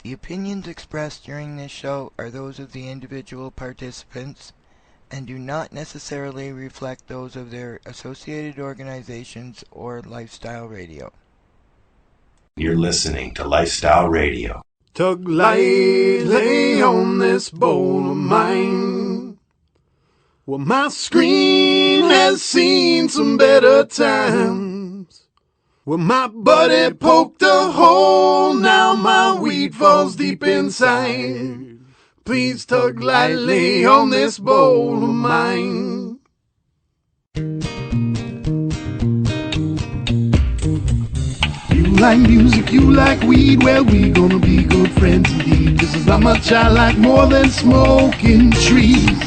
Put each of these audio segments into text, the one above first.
The opinions expressed during this show are those of the individual participants and do not necessarily reflect those of their associated organizations or Lifestyle Radio. You're listening to Lifestyle Radio. Tug lightly on this bowl of mine. Well, my screen has seen some better times. Well, my buddy poked a hole, now my weed falls deep inside. Please tug lightly on this bowl of mine. You like music, you like weed, well, we gonna be good friends indeed. This is how much I like more than smoking trees.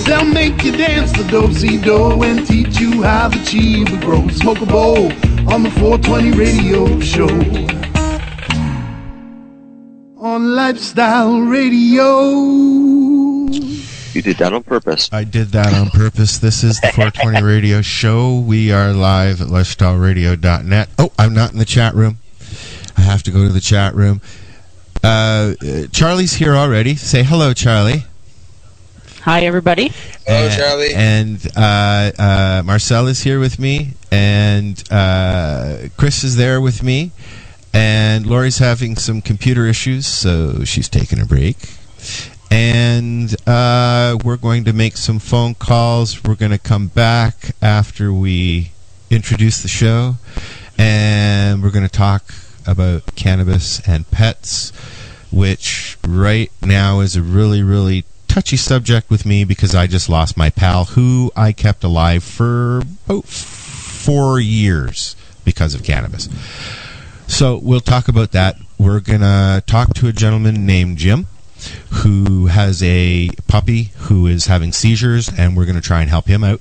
They'll make you dance the do-si-do and teach you how the chiba grows. Smoke a bowl on the 420 radio show. On Lifestyle Radio. You did that on purpose. I did that on purpose. This is the 420 radio show. We are live at LifestyleRadio.net. Oh, I'm not in the chat room. I have to go to the chat room. Charlie's here already. Say hello, Charlie. Hi, everybody. Hello, Charlie. And Marcel is here with me, and Chris is there with me, and Lori's having some computer issues, so she's taking a break. And we're going to make some phone calls. We're going to come back after we introduce the show, and we're going to talk about cannabis and pets, which right now is a really, really touchy subject with me because I just lost my pal who I kept alive for about 4 years because of cannabis. So we'll talk about that. We're going to talk to a gentleman named Jim who has a puppy who is having seizures, and we're going to try and help him out.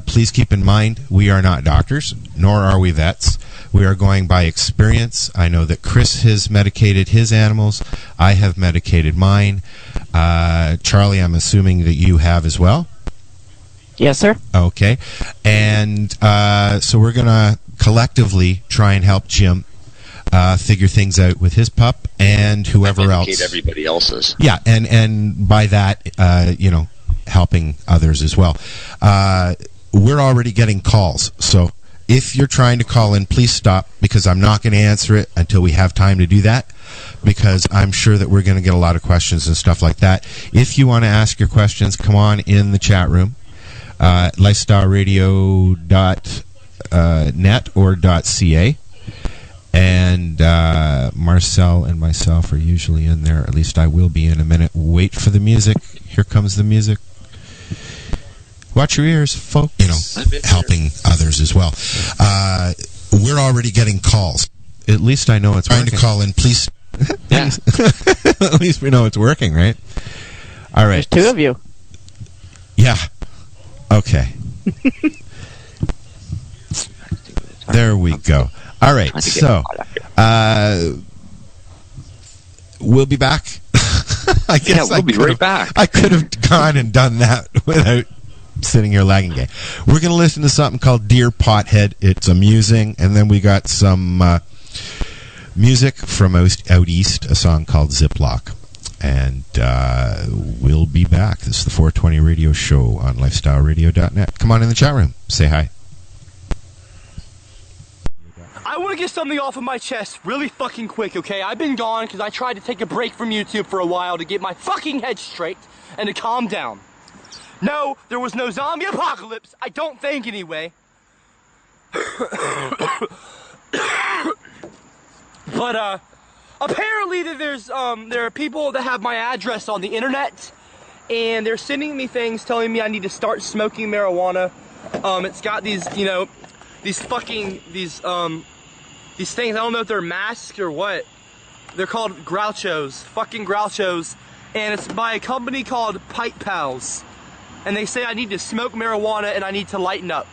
Please keep in mind, we are not doctors, nor are we vets. We are going by experience. I know that Chris has medicated his animals. I have medicated mine. Charlie, I'm assuming that you have as well? Yes, sir. Okay. And so we're going to collectively try and help Jim figure things out with his pup and whoever else. Everybody else's. Yeah, and by that, helping others as well. We're already getting calls, so if you're trying to call in, please stop, because I'm not going to answer it until we have time to do that, because I'm sure that we're going to get a lot of questions and stuff like that. If you want to ask your questions, come on in the chat room, LifestyleRadio.net or .ca. And Marcel and myself are usually in there. At least I will be in a minute. Wait for the music. Here comes the music. Watch your ears, folks. Helping others as well. We're already getting calls. At least I know it's working. Trying to call in, please. Yeah. At least we know it's working, right? All right. There's two of you. Yeah. Okay. There we go. All right, so we'll be back. I guess we'll be right back. I could have gone and done that without sitting here lagging game. We're going to listen to something called Dear Pothead. It's amusing. And then we got some music from out east, a song called Ziploc. And we'll be back. This is the 420 radio show on LifestyleRadio.net. Come on in the chat room. Say hi. I want to get something off of my chest really fucking quick, okay? I've been gone because I tried to take a break from YouTube for a while to get my fucking head straight and to calm down. No, there was no zombie apocalypse. I don't think, anyway. But, apparently there are people that have my address on the internet, and they're sending me things telling me I need to start smoking marijuana. It's got these, these things, I don't know if they're masks or what. They're called Grouchos, fucking Grouchos, and it's by a company called Pipe Pals. And they say I need to smoke marijuana and I need to lighten up.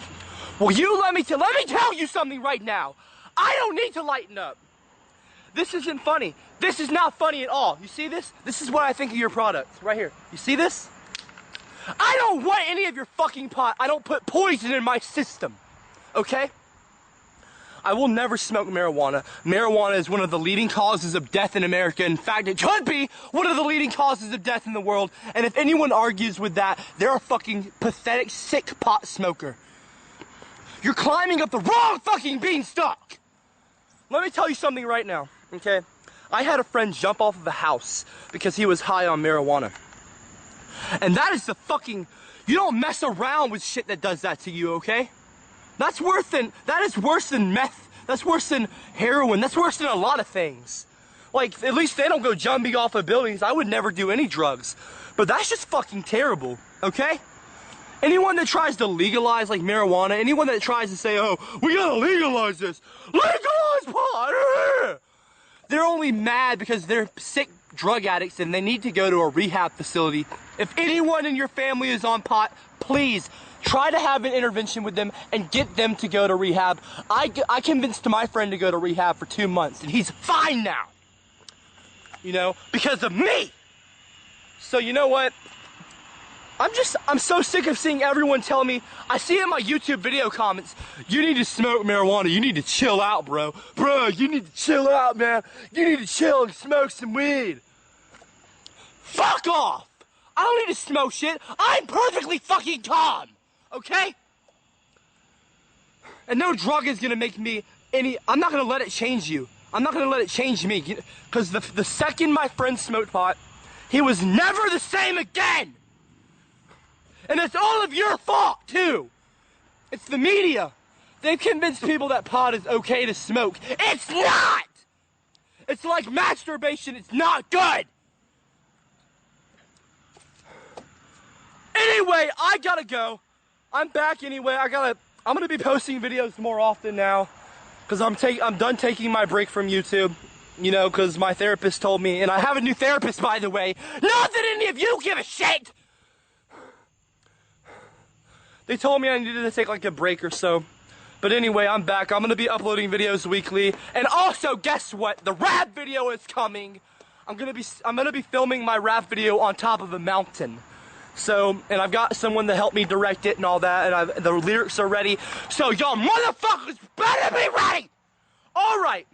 Well, let me tell you something right now. I don't need to lighten up. This isn't funny. This is not funny at all. You see this? This is what I think of your product, right here. You see this? I don't want any of your fucking pot. I don't put poison in my system, okay? I will never smoke marijuana. Marijuana is one of the leading causes of death in America. In fact, it could be one of the leading causes of death in the world. And if anyone argues with that, they're a fucking pathetic, sick pot smoker. You're climbing up the wrong fucking beanstalk. Let me tell you something right now, okay? I had a friend jump off of a house because he was high on marijuana. And that is the fucking... You don't mess around with shit that does that to you, okay? That is worse than meth. That's worse than heroin. That's worse than a lot of things. Like, at least they don't go jumping off of buildings. I would never do any drugs. But that's just fucking terrible, okay? Anyone that tries to legalize, like, marijuana, anyone that tries to say, oh, we gotta legalize this. Legalize pot! They're only mad because they're sick drug addicts and they need to go to a rehab facility. If anyone in your family is on pot, please try to have an intervention with them and get them to go to rehab. I convinced my friend to go to rehab for 2 months and he's fine now. You know, because of me. So you know what? I'm so sick of seeing everyone tell me, I see in my YouTube video comments, you need to smoke marijuana, you need to chill out, bro. Bro, you need to chill out, man. You need to chill and smoke some weed. Fuck off! I don't need to smoke shit. I'm perfectly fucking calm, okay? And no drug is gonna make me I'm not gonna let it change you. I'm not gonna let it change me. Because the second my friend smoked pot, he was never the same again. And it's all of your fault, too. It's the media. They've convinced people that pot is okay to smoke. It's not! It's like masturbation. It's not good. Anyway, I gotta go. I'm back anyway. I'm gonna be posting videos more often now. Because I'm done taking my break from YouTube. You know, because my therapist told me, and I have a new therapist, by the way. Not that any of you give a shit! They told me I needed to take like a break or so. But anyway, I'm back. I'm gonna be uploading videos weekly. And also, guess what? The rap video is coming. I'm gonna be filming my rap video on top of a mountain. So, and I've got someone to help me direct it and all that, and the lyrics are ready. So y'all motherfuckers better be ready! Alright.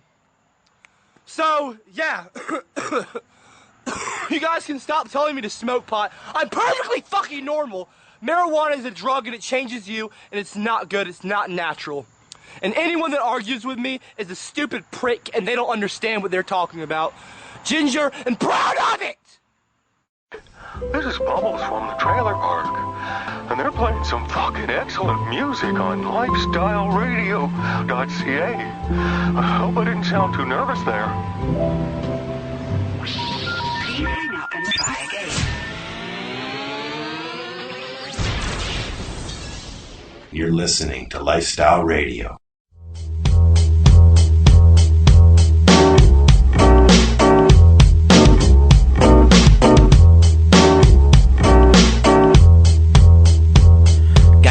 So, yeah. You guys can stop telling me to smoke pot. I'm perfectly fucking normal. Marijuana is a drug and it changes you, and it's not good, it's not natural. And anyone that argues with me is a stupid prick and they don't understand what they're talking about. Ginger, and proud of it! This is Bubbles from the trailer park, and they're playing some fucking excellent music on LifestyleRadio.ca. I hope I didn't sound too nervous there. Please hang up and try again. You're listening to Lifestyle Radio.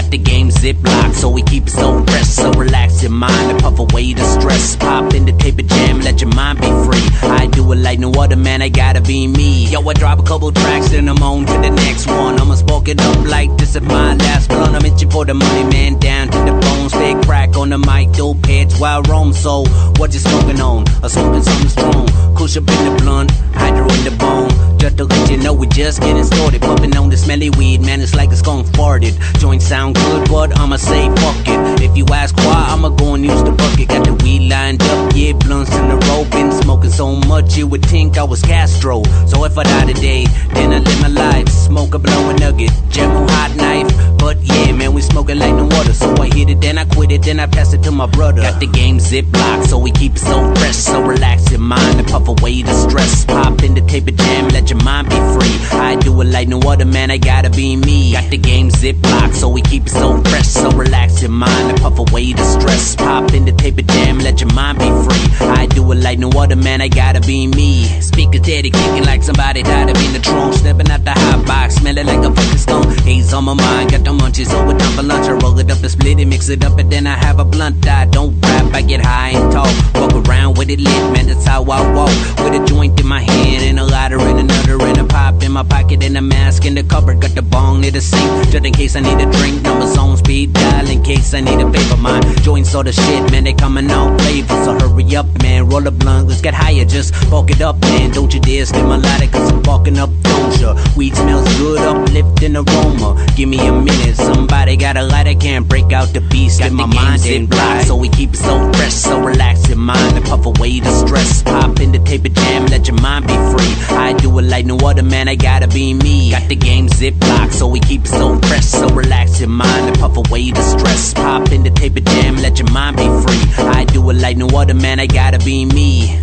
The game ziplock, so we keep it so fresh. So relax your mind and puff away the stress. Pop in the paper jam, let your mind be free. I do it like no other, man, I gotta be me. Yo, I drop a couple tracks, then I'm on to the next one. I'ma spark it up like this is my last blunt. I'm itching for the money, man, down to the bone. Stay crack on the mic, dope heads while roam. So, what you smoking on? I'm smoking something strong. Kush up in the blunt, hydro in the bone. Just to let you know we just getting started. Puffing on the smelly weed, man, it's like it's gone farted. Joint sound good, but I'ma say fuck it. If you ask why, I'ma go and use the bucket. Got the weed lined up, yeah, blunts in the row. Been smoking so much you would think I was Castro. So if I die today, then I live my life. Smoke a blow a nugget, gem a hot knife. But yeah, man, we smoking like no water. So I hit it, then I quit it, then I pass it to my brother. Got the game ziplock, so we keep it so fresh. So relax your mind and puff away the stress. Pop in the paper jam, let your mind be free. I do it like no other, man, I gotta be me. Got the game ziplock, so we keep it so fresh. So relax your mind and puff away the stress. Pop in the paper jam, let your mind be free. I do it like no other, man, I gotta be me. Speaker steady kicking like somebody died of in the trunk. Stepping out the hot box, smelling like a fucking skunk. Haze on my mind, got the munchies over time. for lunch. I roll it up and split it, mix it up, and then I have a blunt. I don't rap, I get high and talk. Walk around with it lit, man, that's how I walk. With a joint in my hand and a lighter and another and a pop in my pocket and a mask in the cupboard. Got the bong near the sink, just in case I need a drink. Numbers on speed dial in case I need a paper. My joints sort of shit, man, they coming out flavor. So hurry up, man, roll a blunt, let's get higher. Just bulk it up, man, don't you dare stim a lighter, cause I'm bulking up, don't ya? Weed smells good, uplifting aroma. Give me a minute, somebody got a lighter, can't break out the beast in my mind. It blocked, so we keep it so fresh, so relax your mind and puff away the stress. Pop in the taper jam, let your mind be free. I do it like no other, man, I gotta be me. Got the game ziplocked, so we keep it so fresh, so relax your mind and puff away the stress. Pop in the taper jam, let your mind be free. I do it like no other, man, I gotta be me.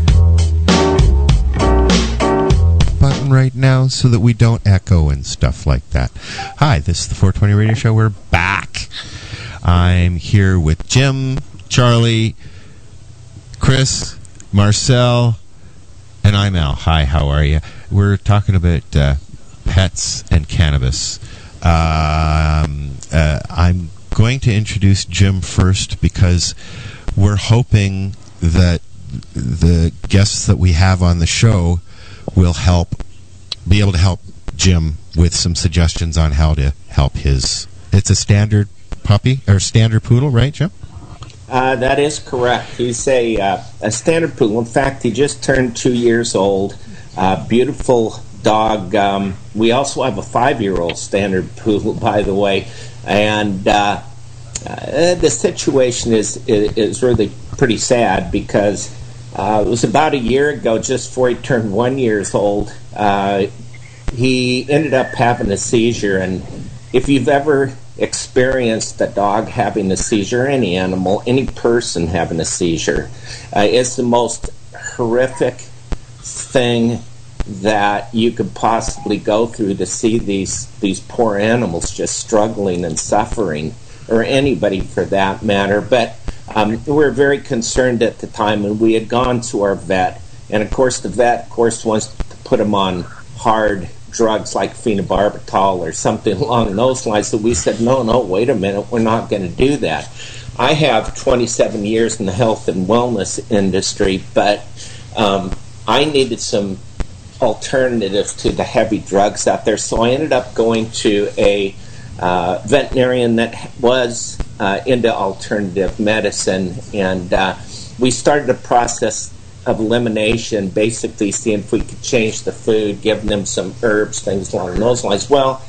Button right now so that we don't echo and stuff like that. Hi, this is the 420 Radio Show. We're back. I'm here with Jim, Charlie, Chris, Marcel, and I'm Al. Hi, how are you? We're talking about pets and cannabis. I'm going to introduce Jim first because we're hoping that the guests that we have on the show will be able to help Jim with some suggestions on how to help his. It's a standard puppy or standard poodle, right, Jim? That is correct. He's a standard poodle. In fact, he just turned 2 years old. Beautiful dog. We also have a 5-year-old standard poodle, by the way. And the situation is really pretty sad because it was about a year ago, just before he turned 1 year old, he ended up having a seizure. And if you've ever experienced a dog having a seizure, any animal, any person having a seizure, it's the most horrific thing that you could possibly go through, to see these poor animals just struggling and suffering, or anybody for that matter. But we were very concerned at the time, and we had gone to our vet, and of course the vet wants to put him on hard drugs like phenobarbital or something along those lines. So we said, no, wait a minute, we're not going to do that. I have 27 years in the health and wellness industry, but I needed some alternatives to the heavy drugs out there, so I ended up going to a veterinarian that was into alternative medicine, and we started a process of elimination, basically seeing if we could change the food, giving them some herbs, things along those lines. Well,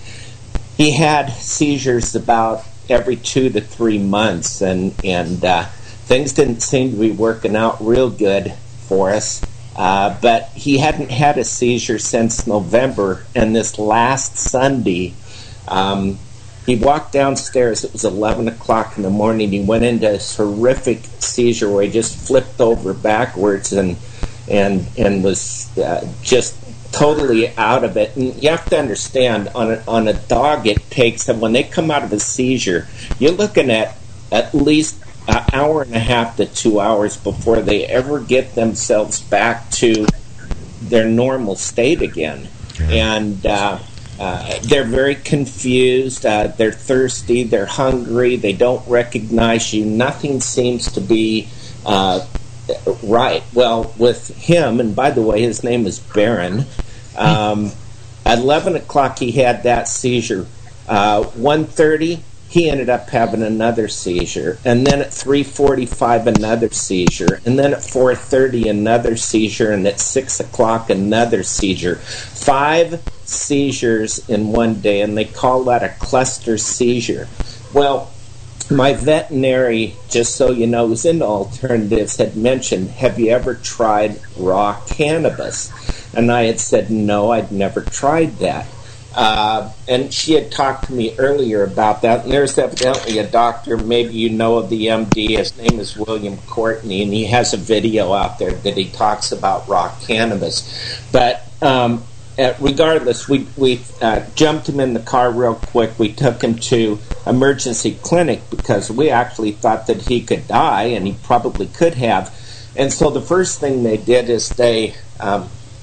he had seizures about every 2 to 3 months, and things didn't seem to be working out real good for us. But he hadn't had a seizure since November, and this last Sunday, he walked downstairs. It was 11 o'clock in the morning. He went into this horrific seizure where he just flipped over backwards and was just totally out of it. And you have to understand, on a dog, it takes, when they come out of a seizure, you're looking at least an hour and a half to 2 hours before they ever get themselves back to their normal state again. And they're very confused, they're thirsty, they're hungry, they don't recognize you, nothing seems to be right. Well, with him, and by the way, his name is Baron, at 11 o'clock he had that seizure. 1:30, he ended up having another seizure, and then at 3:45 another seizure, and then at 4:30 another seizure, and at 6 o'clock another seizure. 5 seizures in one day, and they call that a cluster seizure. Well, my veterinary, just so you know, who's into alternatives, had mentioned, have you ever tried raw cannabis? And I had said, no, I'd never tried that. And she had talked to me earlier about that, and there's evidently a doctor, maybe you know of the MD, his name is William Courtney, and he has a video out there that he talks about raw cannabis. But regardless, we jumped him in the car real quick. We took him to emergency clinic because we actually thought that he could die, and he probably could have. And so the first thing they did is they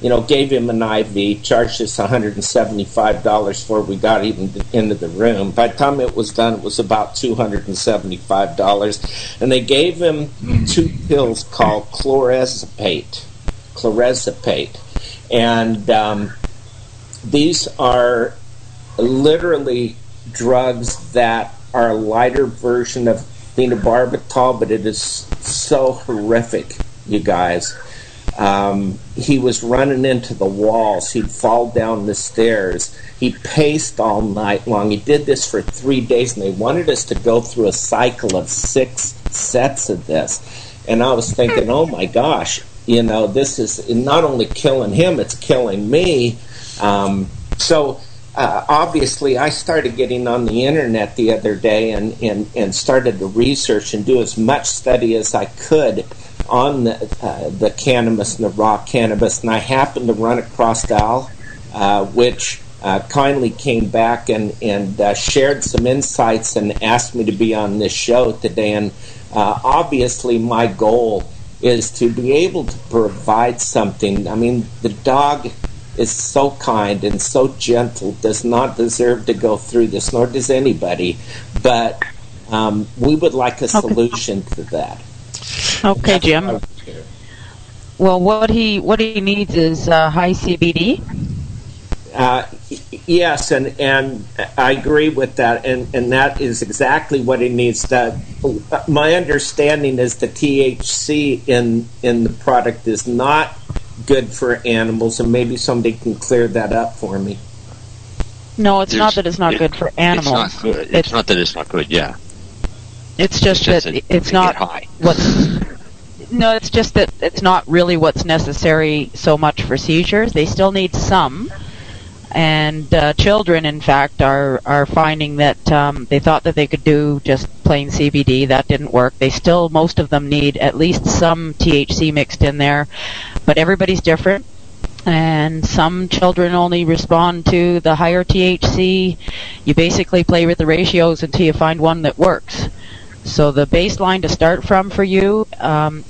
gave him an IV, charged us $175 before we got even into the room. By the time it was done, it was about $275. And they gave him 2 pills called clorazepate. And these are literally drugs that are a lighter version of phenobarbital, but it is so horrific, you guys. He was running into the walls. He'd fall down the stairs. He paced all night long. He did this for 3 days, and they wanted us to go through a cycle of 6 sets of this. And I was thinking, oh my gosh, this is not only killing him, it's killing me. Obviously, I started getting on the internet the other day and started to research and do as much study as I could on the cannabis and the raw cannabis, and I happened to run across Al, which kindly came back and shared some insights and asked me to be on this show today. And obviously, my goal is to be able to provide something. I mean, the dog is so kind and so gentle, does not deserve to go through this, nor does anybody. But we would like a solution to that. Okay, Jim. Well, what he needs is high CBD. Yes, and I agree with that, and that is exactly what he needs. My understanding is the THC in the product is not good for animals, and maybe somebody can clear that up for me. No, it's not that it's not good for animals. It's not good. It's not that it's not good, yeah. It's just that it's not what's... No, it's just that it's not really what's necessary so much for seizures. They still need some. And children, in fact, are finding that they thought that they could do just plain CBD. That didn't work. Most of them need at least some THC mixed in there. But everybody's different. And some children only respond to the higher THC. You basically play with the ratios until you find one that works. So the baseline to start from for you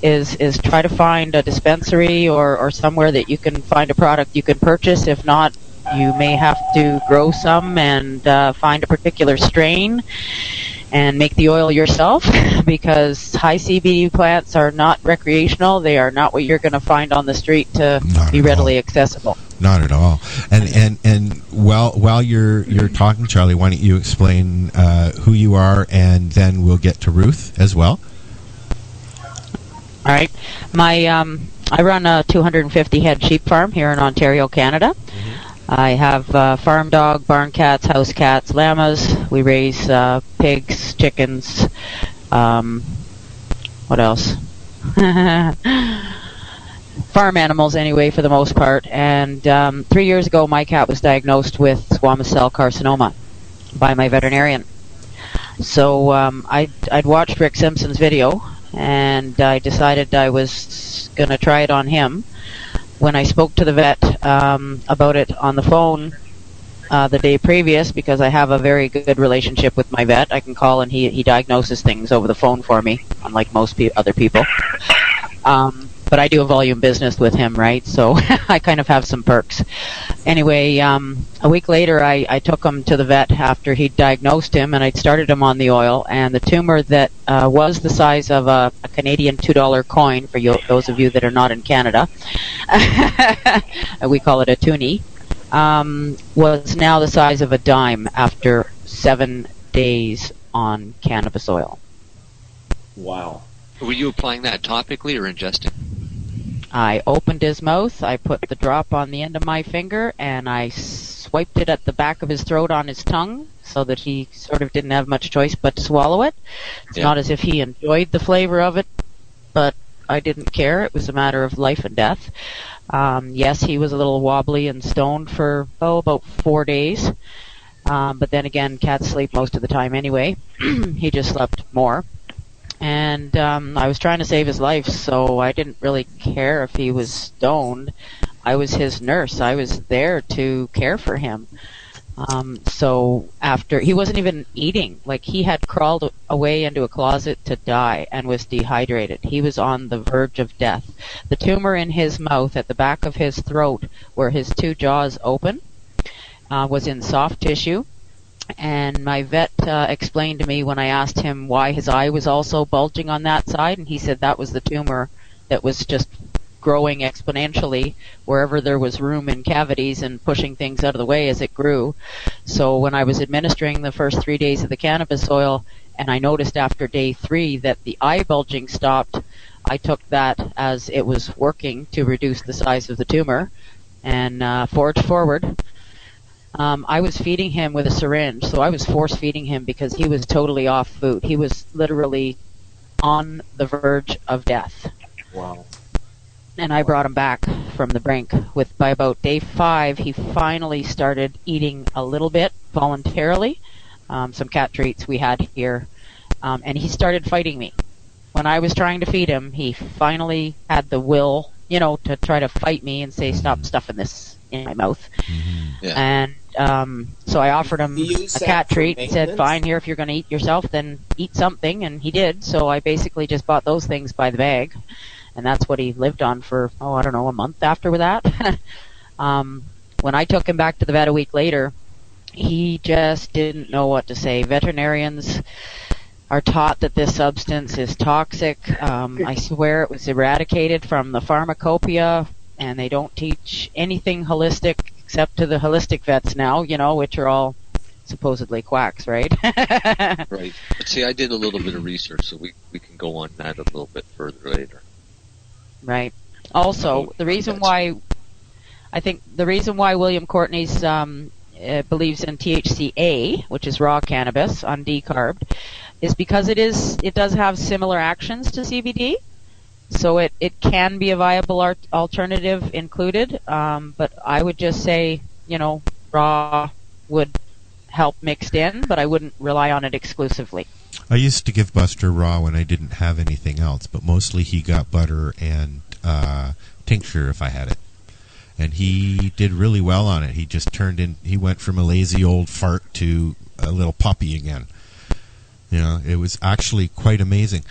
is try to find a dispensary or somewhere that you can find a product you can purchase. If not, you may have to grow some and find a particular strain and make the oil yourself, because high CBD plants are not recreational. They are not what you're going to find on the street to be readily accessible. Not at all. And while you're talking, Charlie, why don't you explain who you are, and then we'll get to Ruth as well. All right. I run a 250 head sheep farm here in Ontario, Canada. I have farm dog, barn cats, house cats, llamas. We raise pigs, chickens. What else? Farm animals, anyway, for the most part. And 3 years ago, my cat was diagnosed with Squamous Cell Carcinoma by my veterinarian. So I'd watched Rick Simpson's video, and I decided I was going to try it on him. When I spoke to the vet about it on the phone the day previous, because I have a very good relationship with my vet, I can call and he diagnoses things over the phone for me, unlike most other people. But I do a volume business with him, right? So I kind of have some perks. Anyway, a week later, I took him to the vet after he'd diagnosed him, and I'd started him on the oil. And the tumor that was the size of a Canadian $2 coin, for those of you that are not in Canada, we call it a toonie, was now the size of a dime after 7 days on cannabis oil. Wow. Were you applying that topically or ingesting? I opened his mouth, I put the drop on the end of my finger, and I swiped it at the back of his throat on his tongue so that he sort of didn't have much choice but to swallow it. It's not as if he enjoyed the flavor of it, but I didn't care. It was a matter of life and death. Yes, he was a little wobbly and stoned for, about 4 days. But then again, cats sleep most of the time anyway. He just slept more. And I was trying to save his life, so I didn't really care if he was stoned. I was his nurse. I was there to care for him. So after, he wasn't even eating. Like, he had crawled away into a closet to die and was dehydrated. He was on the verge of death. The tumor in his mouth at the back of his throat, where his two jaws open, was in soft tissue. And my vet explained to me when I asked him why his eye was also bulging on that side, and he said that was the tumor that was just growing exponentially wherever there was room in cavities and pushing things out of the way as it grew. So when I was administering the first 3 days of the cannabis oil, and I noticed after day 3 that the eye bulging stopped, I took that as it was working to reduce the size of the tumor and forged forward. I was feeding him with a syringe, so I was force feeding him because he was totally off food. He was literally on the verge of death. Wow. And I brought him back from the brink. By about day 5, he finally started eating a little bit voluntarily, some cat treats we had here, and he started fighting me. When I was trying to feed him, he finally had the will, to try to fight me and say, "Stop stuffing this in my mouth." Mm-hmm. Yeah. And so I offered him a cat treat and said, "Fine, here, if you're going to eat yourself, then eat something," and he did. So I basically just bought those things by the bag. And that's what he lived on for, a month after that. When I took him back to the vet a week later, he just didn't know what to say. Veterinarians are taught that this substance is toxic. I swear it was eradicated from the pharmacopoeia, and they don't teach anything holistic except to the holistic vets now, which are all supposedly quacks, right? Right. But see, I did a little bit of research, so we can go on that a little bit further later. Right. Also, the reason why William Courtney's believes in THCA, which is raw cannabis, undecarbed, is because it does have similar actions to CBD, so it can be a viable alternative included. But I would just say, raw would help mixed in, but I wouldn't rely on it exclusively. I used to give Buster raw when I didn't have anything else, but mostly he got butter and tincture if I had it. And he did really well on it. He just he went from a lazy old fart to a little puppy again. It was actually quite amazing.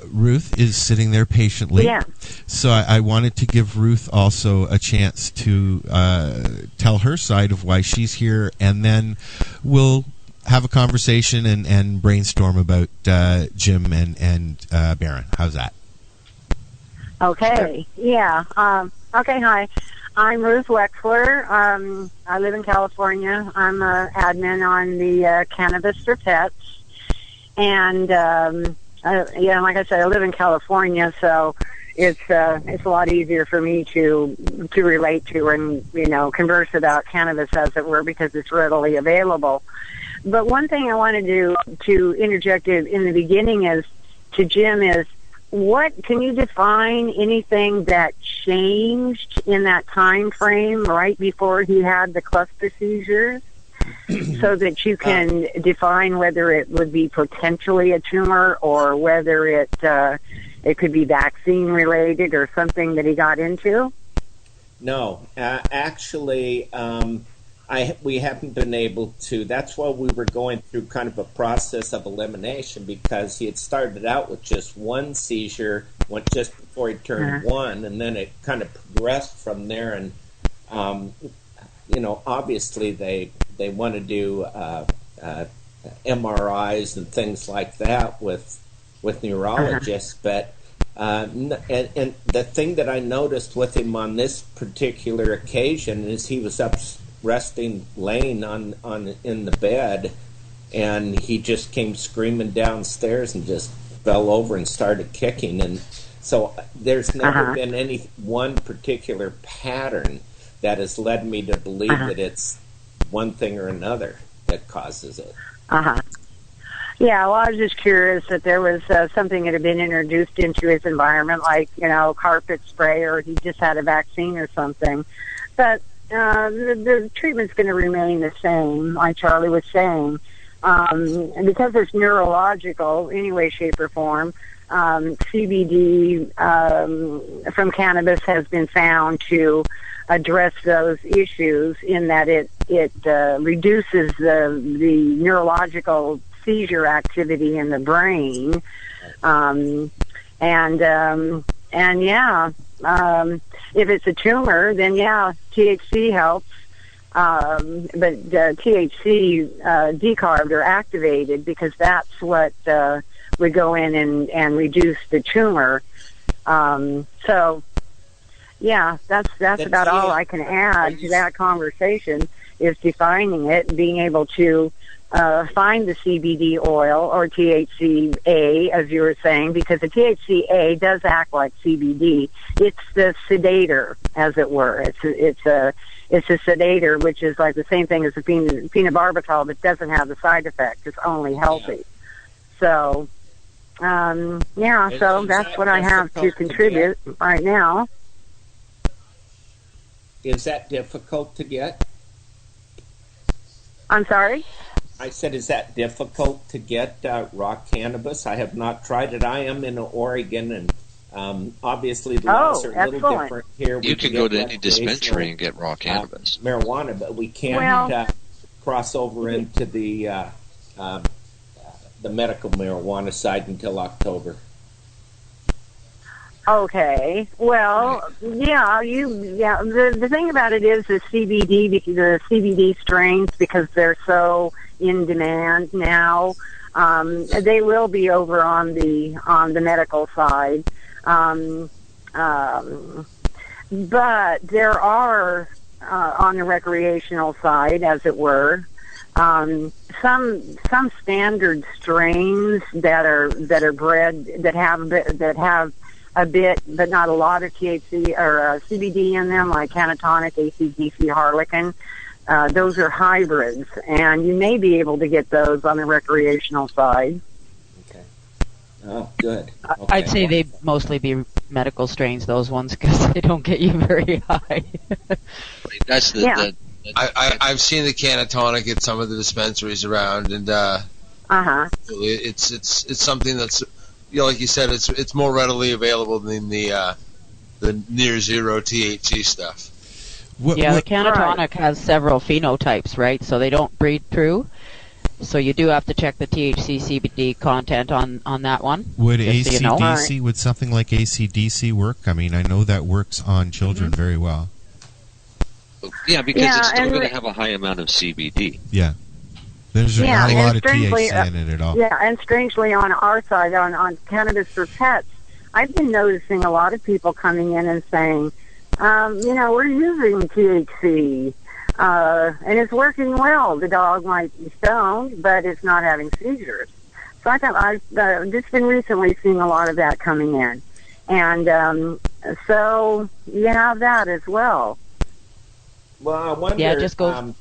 Ruth is sitting there patiently. Yeah. So I wanted to give Ruth also a chance to tell her side of why she's here, and then we'll have a conversation and brainstorm about Jim and Baron. How's that? Okay. Yeah. Okay. Hi. I'm Ruth Wexler. I live in California. I'm an admin on the Cannabis for Pets, and like I said, I live in California, so it's a lot easier for me to relate to and converse about cannabis, as it were, because it's readily available. But one thing I wanted to interject in the beginning to Jim is, what can you define anything that changed in that time frame right before he had the cluster seizures, so that you can define whether it would be potentially a tumor or whether it could be vaccine related or something that he got into? No, actually. We haven't been able to. That's why we were going through kind of a process of elimination, because he had started out with just one seizure just before he turned one, and then it kind of progressed from there. And obviously they want to do MRIs and things like that with neurologists, but. And the thing that I noticed with him on this particular occasion is he was laying in the bed, and he just came screaming downstairs and just fell over and started kicking. And so there's never been any one particular pattern that has led me to believe that it's one thing or another that causes it. Yeah, well, I was just curious that there was something that had been introduced into his environment, like, carpet spray, or he just had a vaccine or something. But the treatment's going to remain the same, like Charlie was saying. And because it's neurological, any way, shape, or form, CBD from cannabis has been found to address those issues in that it reduces the neurological seizure activity in the brain, if it's a tumor, then THC helps. But THC decarbed or activated, because that's what would go in and reduce the tumor. That's about all I can add to that conversation, is defining it, being able to find the CBD oil or THCA, as you were saying, because the THCA does act like CBD. It's the sedator, as it were. It's a sedator, which is like the same thing as the phenobarbital, but doesn't have the side effect. It's only healthy. So, so that's what I have to contribute right now. Is that difficult to get? I'm sorry? I said, is that difficult to get raw cannabis? I have not tried it. I am in Oregon, and obviously the laws are a little different here. You can go to any dispensary and get raw cannabis. Marijuana, but we can't cross over into the medical marijuana side until October. Okay. Well, the thing about it is the CBD strains, because they're so in demand now, they will be over on the medical side. But there are on the recreational side, as it were, some standard strains that are bred that have a bit, but not a lot of THC or CBD in them, like Canatonic, ACDC, Harlequin. Those are hybrids, and you may be able to get those on the recreational side. Okay. Oh, good. Okay. I'd say they mostly be medical strains, those ones, because they don't get you very high. That's the I've seen the Canatonic at some of the dispensaries around, and it's something that's, like you said, it's more readily available than the near zero THC stuff. The Canatonic has several phenotypes, right? So they don't breed through. So you do have to check the THC CBD content on that one. Would ACDC, would something like ACDC work? I mean, I know that works on children very well. Yeah, because it's still going to have a high amount of CBD. Yeah. There's not a lot of THC in it at all. Yeah, and strangely on our side, on Cannabis for Pets, I've been noticing a lot of people coming in and saying, we're using THC, and it's working well. The dog might be stoned, but it's not having seizures. So I've just been recently seeing a lot of that coming in. And so you have that as well. Well, I wonder... Yeah, it just goes...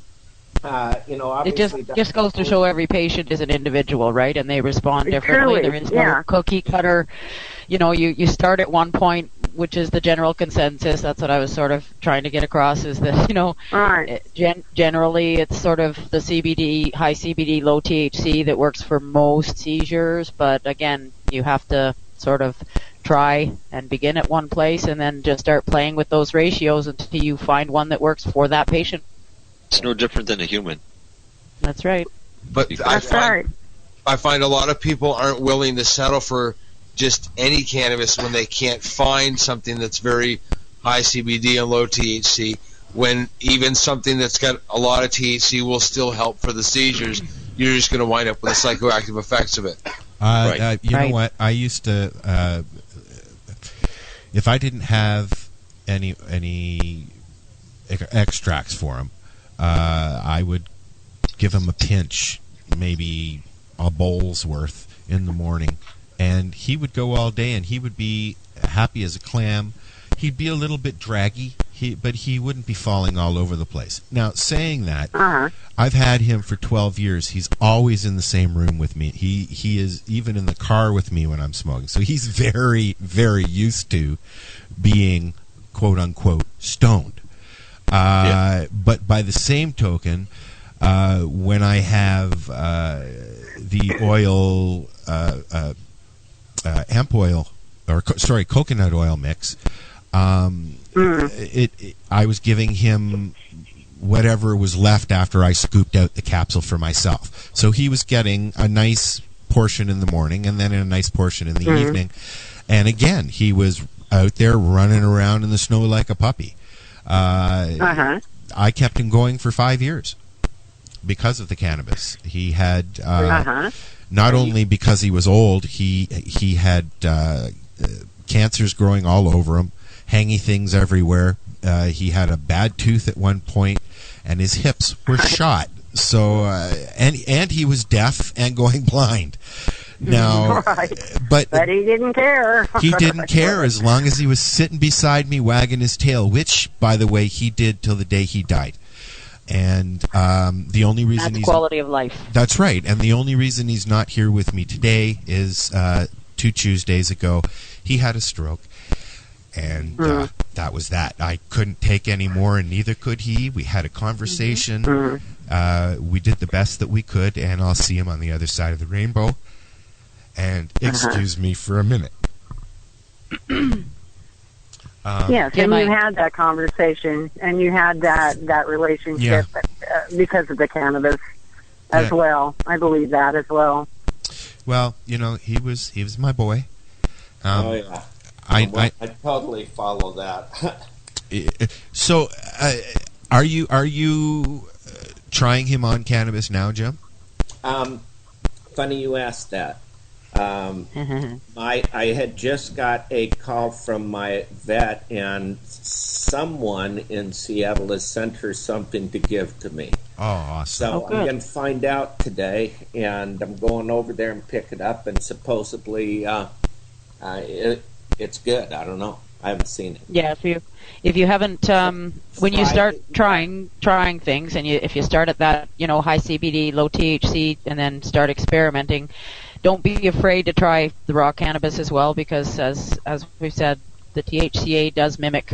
obviously it just goes to show every patient is an individual, right? And they respond differently. Truly, there is no cookie cutter. You start at one point, which is the general consensus. That's what I was sort of trying to get across, is that, generally it's sort of the CBD, high CBD, low THC that works for most seizures. But again, you have to sort of try and begin at one place and then just start playing with those ratios until you find one that works for that patient. It's no different than a human. That's right. But I find a lot of people aren't willing to settle for just any cannabis when they can't find something that's very high CBD and low THC, when even something that's got a lot of THC will still help for the seizures. You're just going to wind up with the psychoactive effects of it. You know what? I used to, if I didn't have any extracts for them, I would give him a pinch, maybe a bowl's worth in the morning, and he would go all day, and he would be happy as a clam. He'd be a little bit draggy, but he wouldn't be falling all over the place. Now, saying that, I've had him for 12 years. He's always in the same room with me. He is even in the car with me when I'm smoking. So he's very, very used to being, quote-unquote, stoned. But by the same token, when I have the oil hemp oil, coconut oil mix. I was giving him whatever was left after I scooped out the capsule for myself. So he was getting a nice portion in the morning and then a nice portion in the evening. And again, he was out there running around in the snow like a puppy. I kept him going for 5 years because of the cannabis. He had not only because he was old, he had cancers growing all over him, hangy things everywhere. He had a bad tooth at one point, and his hips were shot. So, and he was deaf and going blind. Now, but he didn't care. He didn't care as long as he was sitting beside me, wagging his tail. Which, by the way, he did till the day he died. And the only reason that's quality of life. That's right. And the only reason he's not here with me today is 2 Tuesdays ago he had a stroke. And that was that. I couldn't take any more, and neither could he. We had a conversation. We did the best that we could, and I'll see him on the other side of the rainbow. And excuse me for a minute. Yes, and you had that conversation, and you had that relationship because of the cannabis as well. I believe that as well. Well, he was my boy. I totally follow that. So, are you trying him on cannabis now, Jim? Funny you asked that. I had just got a call from my vet, and someone in Seattle has sent her something to give to me. Oh, awesome. So I'm going to find out today, and I'm going over there and pick it up, and supposedly it's good. I don't know. I haven't seen it. Yeah, if you haven't, when you start trying things, and if you start at that, high CBD, low THC, and then start experimenting, don't be afraid to try the raw cannabis as well, because as we've said, the THCA does mimic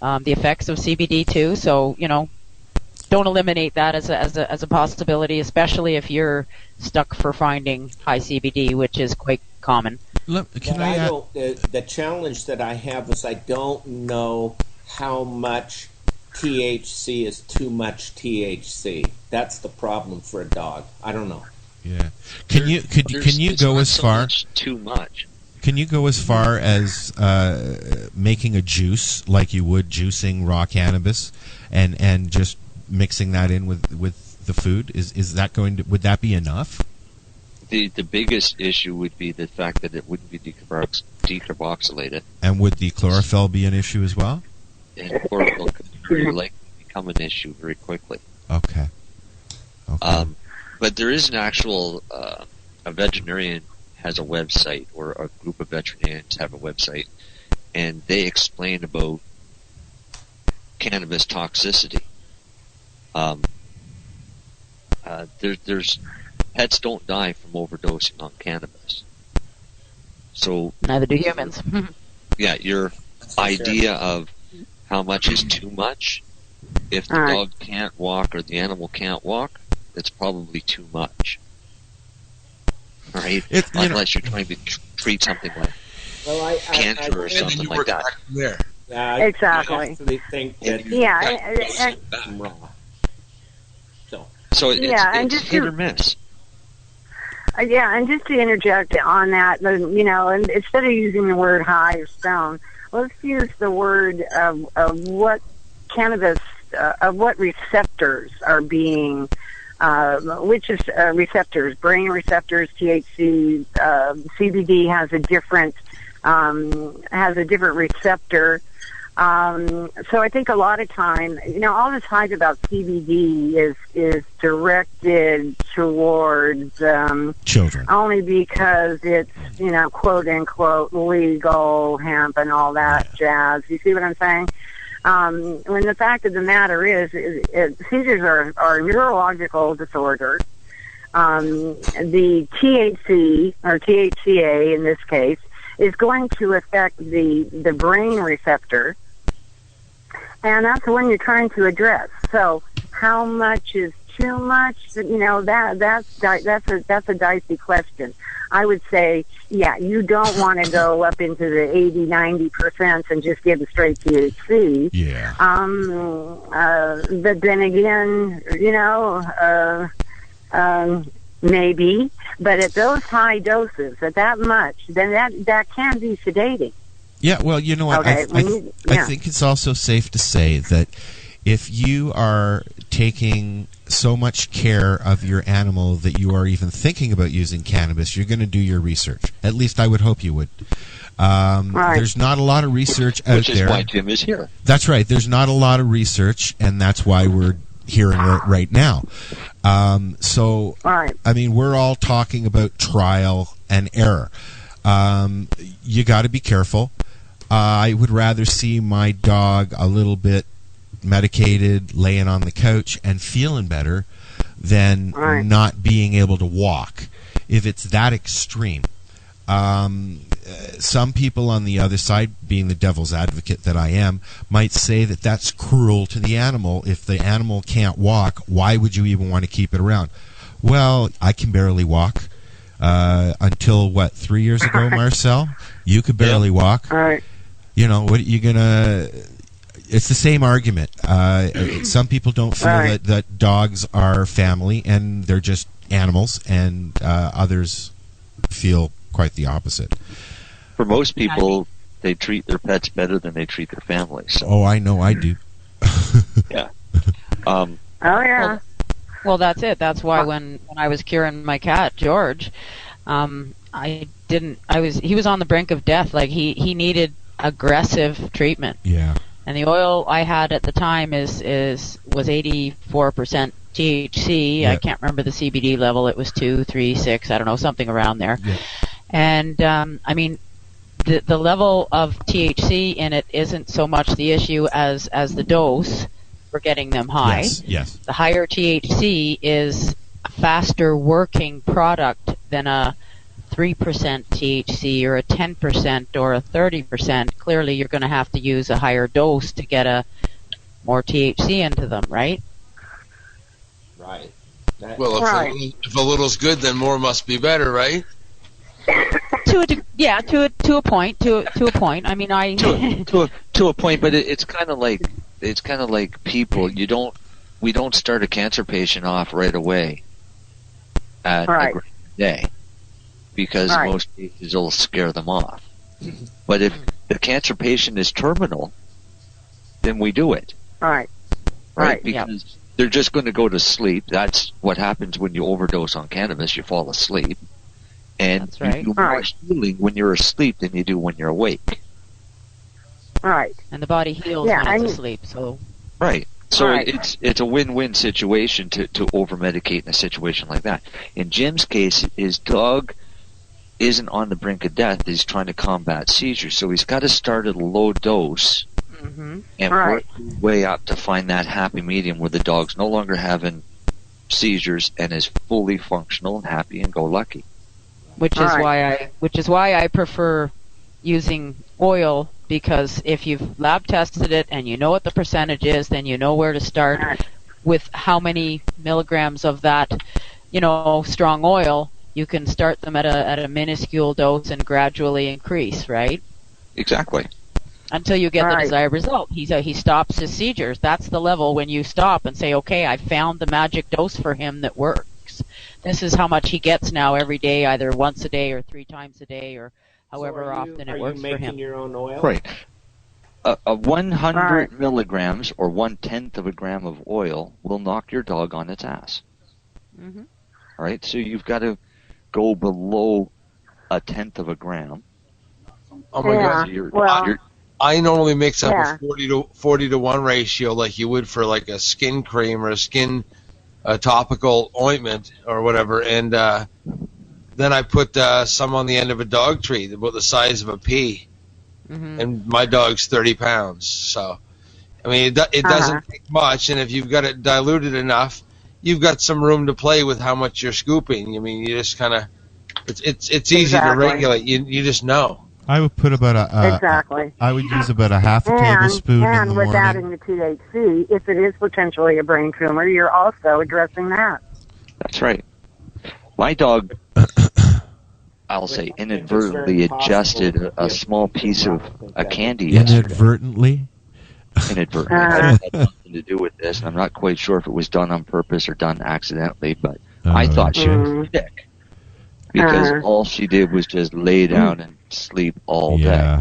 the effects of CBD too. So don't eliminate that as a possibility, especially if you're stuck for finding high CBD, which is quite common. The challenge that I have is I don't know how much THC is too much THC. That's the problem for a dog. I don't know. Yeah. Can you go as far? Too much. Can you go as far as making a juice like you would juicing raw cannabis, and just mixing that in with the food? Is that would that be enough? The biggest issue would be the fact that it wouldn't be decarboxylated. And would the chlorophyll be an issue as well? And chlorophyll could very likely become an issue very quickly. Okay. But there is an actual a veterinarian has a website, or a group of veterinarians have a website, and they explain about cannabis toxicity. There's pets don't die from overdosing on cannabis. So neither do humans. Yeah, your idea of how much is too much, if the dog can't walk or the animal can't walk, it's probably too much. Right? Unless you're trying to treat something like cancer or something like that. Yeah, exactly. I actually think that So it's hit or miss. Yeah, and just to interject on that, and instead of using the word high or stone, let's use the word of what cannabis, of what receptors are being, which is receptors, brain receptors, THC, CBD has a different receptor. So I think a lot of time, all this hype about CBD is directed towards children, only because it's quote unquote legal hemp and all that jazz. You see what I'm saying? When the fact of the matter is seizures are neurological disorders. The THC or THCA in this case is going to affect the brain receptor. And that's the one you're trying to address. So how much is too much? You know, that's a dicey question. I would say, yeah, you don't want to go up into the 80-90% and just give a straight THC. Yeah. But then again, you know, maybe. But at those high doses, at that much, then that can be sedating. Yeah, well, you know what? Okay, I think it's also safe to say that if you are taking so much care of your animal that you are even thinking about using cannabis, you're going to do your research. At least I would hope you would. Right. There's not a lot of research out there. Which is why Jim is here. That's right. There's not a lot of research, and that's why we're hearing it right now. So, I mean, we're all talking about trial and error. You got to be careful. I would rather see my dog a little bit medicated, laying on the couch and feeling better than not being able to walk, if it's that extreme. Some people on the other side, being the devil's advocate that I am, might say that that's cruel to the animal. If the animal can't walk, why would you even want to keep it around? Well, I can barely walk. Until, 3 years ago, Marcel? You could barely walk. You know, what are you going to... It's the same argument. Some people don't feel that dogs are family and they're just animals, and others feel quite the opposite. For most people, they treat their pets better than they treat their families. So. Oh, I know, I do. Yeah. Well, that's it. That's why when I was curing my cat, George, he was on the brink of death. Like, he needed aggressive treatment. Yeah. And the oil I had at the time was 84% THC. Yeah. I can't remember the CBD level. It was 2, 3, 6, I don't know, something around there. Yeah. And I mean, the level of THC in it isn't so much the issue as the dose for getting them high. Yes. The higher THC is a faster working product than a 3% THC or a 10% or a 30%. Clearly, you're going to have to use a higher dose to get a more THC into them, right? Right. Well, if a little's good, then more must be better, right? To a point. I mean, to a point, but it's kind of like people. We don't start a cancer patient off right away at a gram a day, because most cases will scare them off. But if the cancer patient is terminal, then we do it. Right? Because they're just going to go to sleep. That's what happens when you overdose on cannabis. You fall asleep. And you do more healing when you're asleep than you do when you're awake. Right. And the body heals when it's asleep. So. Right. So it's a win-win situation to over-medicate in a situation like that. In Jim's case, his dog isn't on the brink of death. He's trying to combat seizures. So he's got to start at a low dose and work his way up to find that happy medium where the dog's no longer having seizures and is fully functional and happy and go lucky. Which is why I prefer using oil, because if you've lab tested it and you know what the percentage is, then you know where to start with how many milligrams of that, strong oil. You can start them at a minuscule dose and gradually increase, right? Exactly. Until you get the desired result. He stops his seizures. That's the level when you stop and say, okay, I found the magic dose for him that works. This is how much he gets now every day, either once a day or 3 times a day, or however often it works for him. Are you making your own oil? Right. A 100 milligrams or 1/10 of a gram of oil will knock your dog on its ass. Mm-hmm. All right, so you've got to go below 1/10 of a gram. Oh my God! I normally mix up a 40 to 1 ratio, like you would for like a skin cream or a skin topical ointment or whatever, and then I put some on the end of a dog treat, about the size of a pea. Mm-hmm. And my dog's 30 pounds, so I mean it doesn't take much, and if you've got it diluted enough, you've got some room to play with how much you're scooping. I mean, you just kind of it's easy to regulate. You just know. I would put about exactly. I would use about a half a tablespoon in the morning. And with adding the THC, if it is potentially a brain tumor, you're also addressing that. That's right. My dog, I'll say, inadvertently ingested a small piece of a candy yesterday. Inadvertently? Inadvertently. It had nothing to do with this, and I'm not quite sure if it was done on purpose or done accidentally, but I thought she was sick. Because all she did was just lay down and sleep all day.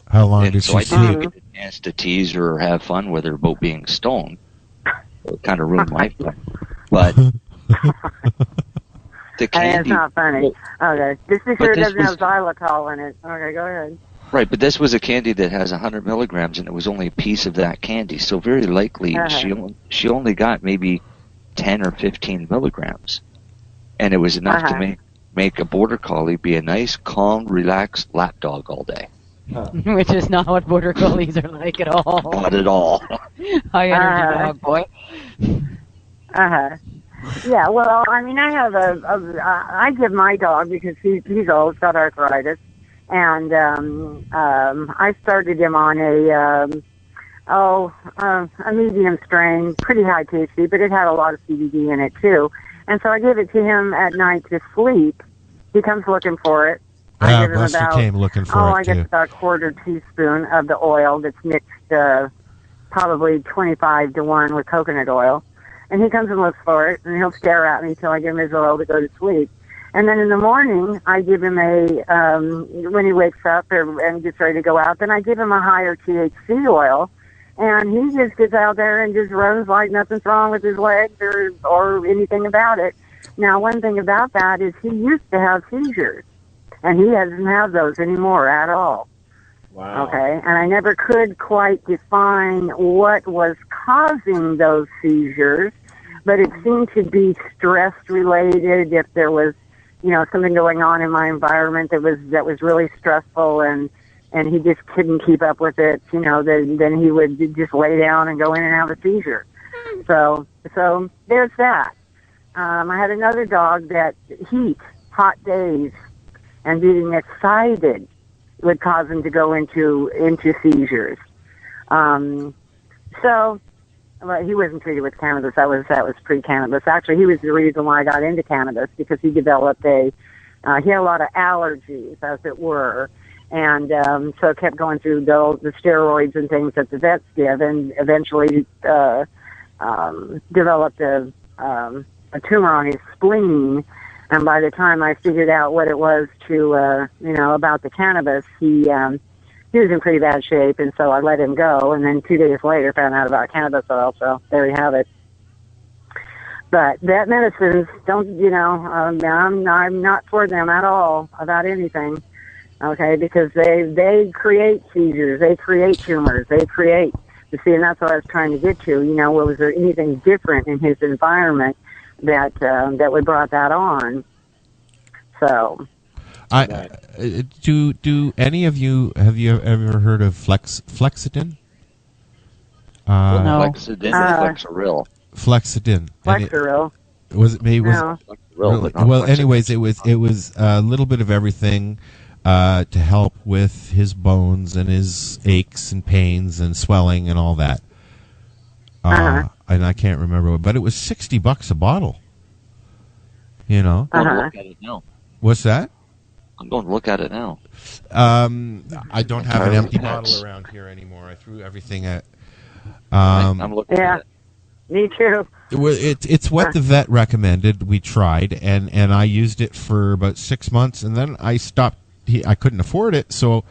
How long did she sleep? So I didn't get a chance to tease her or have fun with her about being stoned. It kind of ruined my fun. But the candy... It's not funny. Okay. Just be sure it doesn't have xylitol in it. Okay, go ahead. Right, but this was a candy that has 100 milligrams, and it was only a piece of that candy. So very likely she only got maybe 10 or 15 milligrams. And it was enough to make a border collie be a nice, calm, relaxed lap dog all day. Which is not what border collies are like at all. Not at all. High energy dog, boy. Yeah, well, I mean, I have I give my dog, because he's old, got arthritis, and I started him on a medium strain, pretty high THC, but it had a lot of CBD in it too. And so I give it to him at night to sleep. He comes looking for it. I give him about, came looking for it I guess about a quarter teaspoon of the oil that's mixed probably 25-1 with coconut oil. And he comes and looks for it, and he'll stare at me till I give him his oil to go to sleep. And then in the morning, I give him when he wakes up and gets ready to go out, then I give him a higher THC oil. And he just gets out there and just runs like nothing's wrong with his legs or anything about it. Now, one thing about that is he used to have seizures, and he doesn't have those anymore at all. Wow. Okay, and I never could quite define what was causing those seizures, but it seemed to be stress-related. If there was, something going on in my environment that was really stressful, and he just couldn't keep up with it, then he would just lay down and go in and have a seizure. So there's that. I had another dog that hot days, and being excited would cause him to go into seizures. So he wasn't treated with cannabis. That was pre-cannabis. Actually, he was the reason why I got into cannabis, because he developed he had a lot of allergies, as it were. And so it kept going through the steroids and things that the vets give, and eventually developed a tumor on his spleen. And by the time I figured out what it was about the cannabis, he was in pretty bad shape, and so I let him go. And then 2 days later, found out about cannabis oil. So there you have it. But vet medicines I'm not for them at all about anything. Okay, because they create seizures, they create tumors, and that's what I was trying to get to. Was there anything different in his environment that would brought that on? So, do any of you have you ever heard of Flexidin? No. Flexeril. Flexidin. Flexeril. Was it me? No. Really? Well, anyways, it was a little bit of everything to help with his bones and his aches and pains and swelling and all that. And I can't remember, but it was $60 a bottle. I'm going to look at it now. What's that? I'm going to look at it now. I don't have an empty bottle around here anymore. I threw everything at. I'm looking at it. Me too. It's what the vet recommended. We tried, and I used it for about 6 months, and then I stopped. I couldn't afford it, so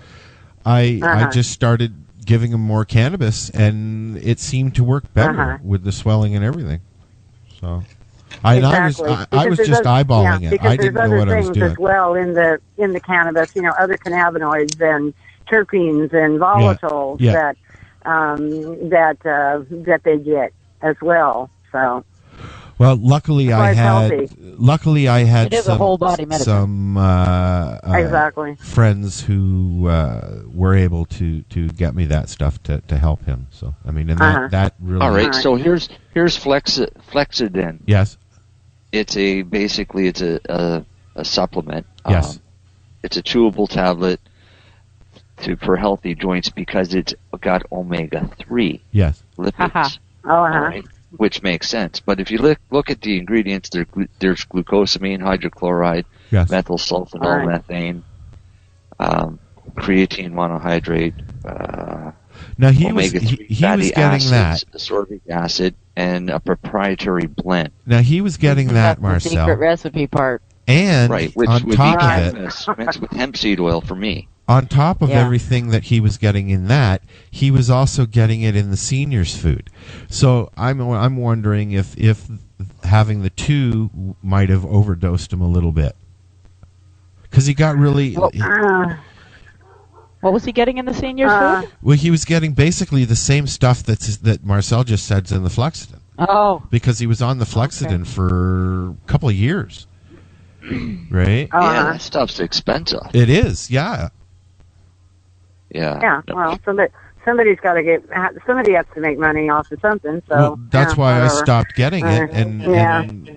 I just started giving him more cannabis, and it seemed to work better with the swelling and everything. So, exactly. I was just eyeballing it. I didn't know what I was doing. Because there's other things as well in the cannabis, other cannabinoids and terpenes and volatiles that they get as well. So. Well, luckily I had it is a whole body medicine. some friends who were able to get me that stuff to help him. So I mean, and that really. All right. So here's Flexidin. Yes. It's basically a supplement. Yes. It's a chewable tablet. for healthy joints because it's got omega-3 yes. lipids. Right, which makes sense. But if you look at the ingredients, there's glucosamine, hydrochloride, yes. methyl sulfonol, methane, creatine monohydrate, now he omega-3 was fatty getting acids, that ascorbic acid, and a proprietary blend. Now he was getting that, Marcel. The secret recipe part. And which on would top be of it, mixed with hemp seed oil for me. On top of everything that he was getting in that, he was also getting it in the seniors' food. So I'm wondering if having the two might have overdosed him a little bit, because he got really. What was he getting in the seniors' food? Well, he was getting basically the same stuff that Marcel just said's in the Fluoxetine. Oh. Because he was on the Fluoxetine for a couple of years. Right? Yeah, that stuff's expensive. It is, yeah. Yeah. Yeah, well, somebody's got to somebody has to make money off of something, so. Well, that's why whatever. I stopped getting it. And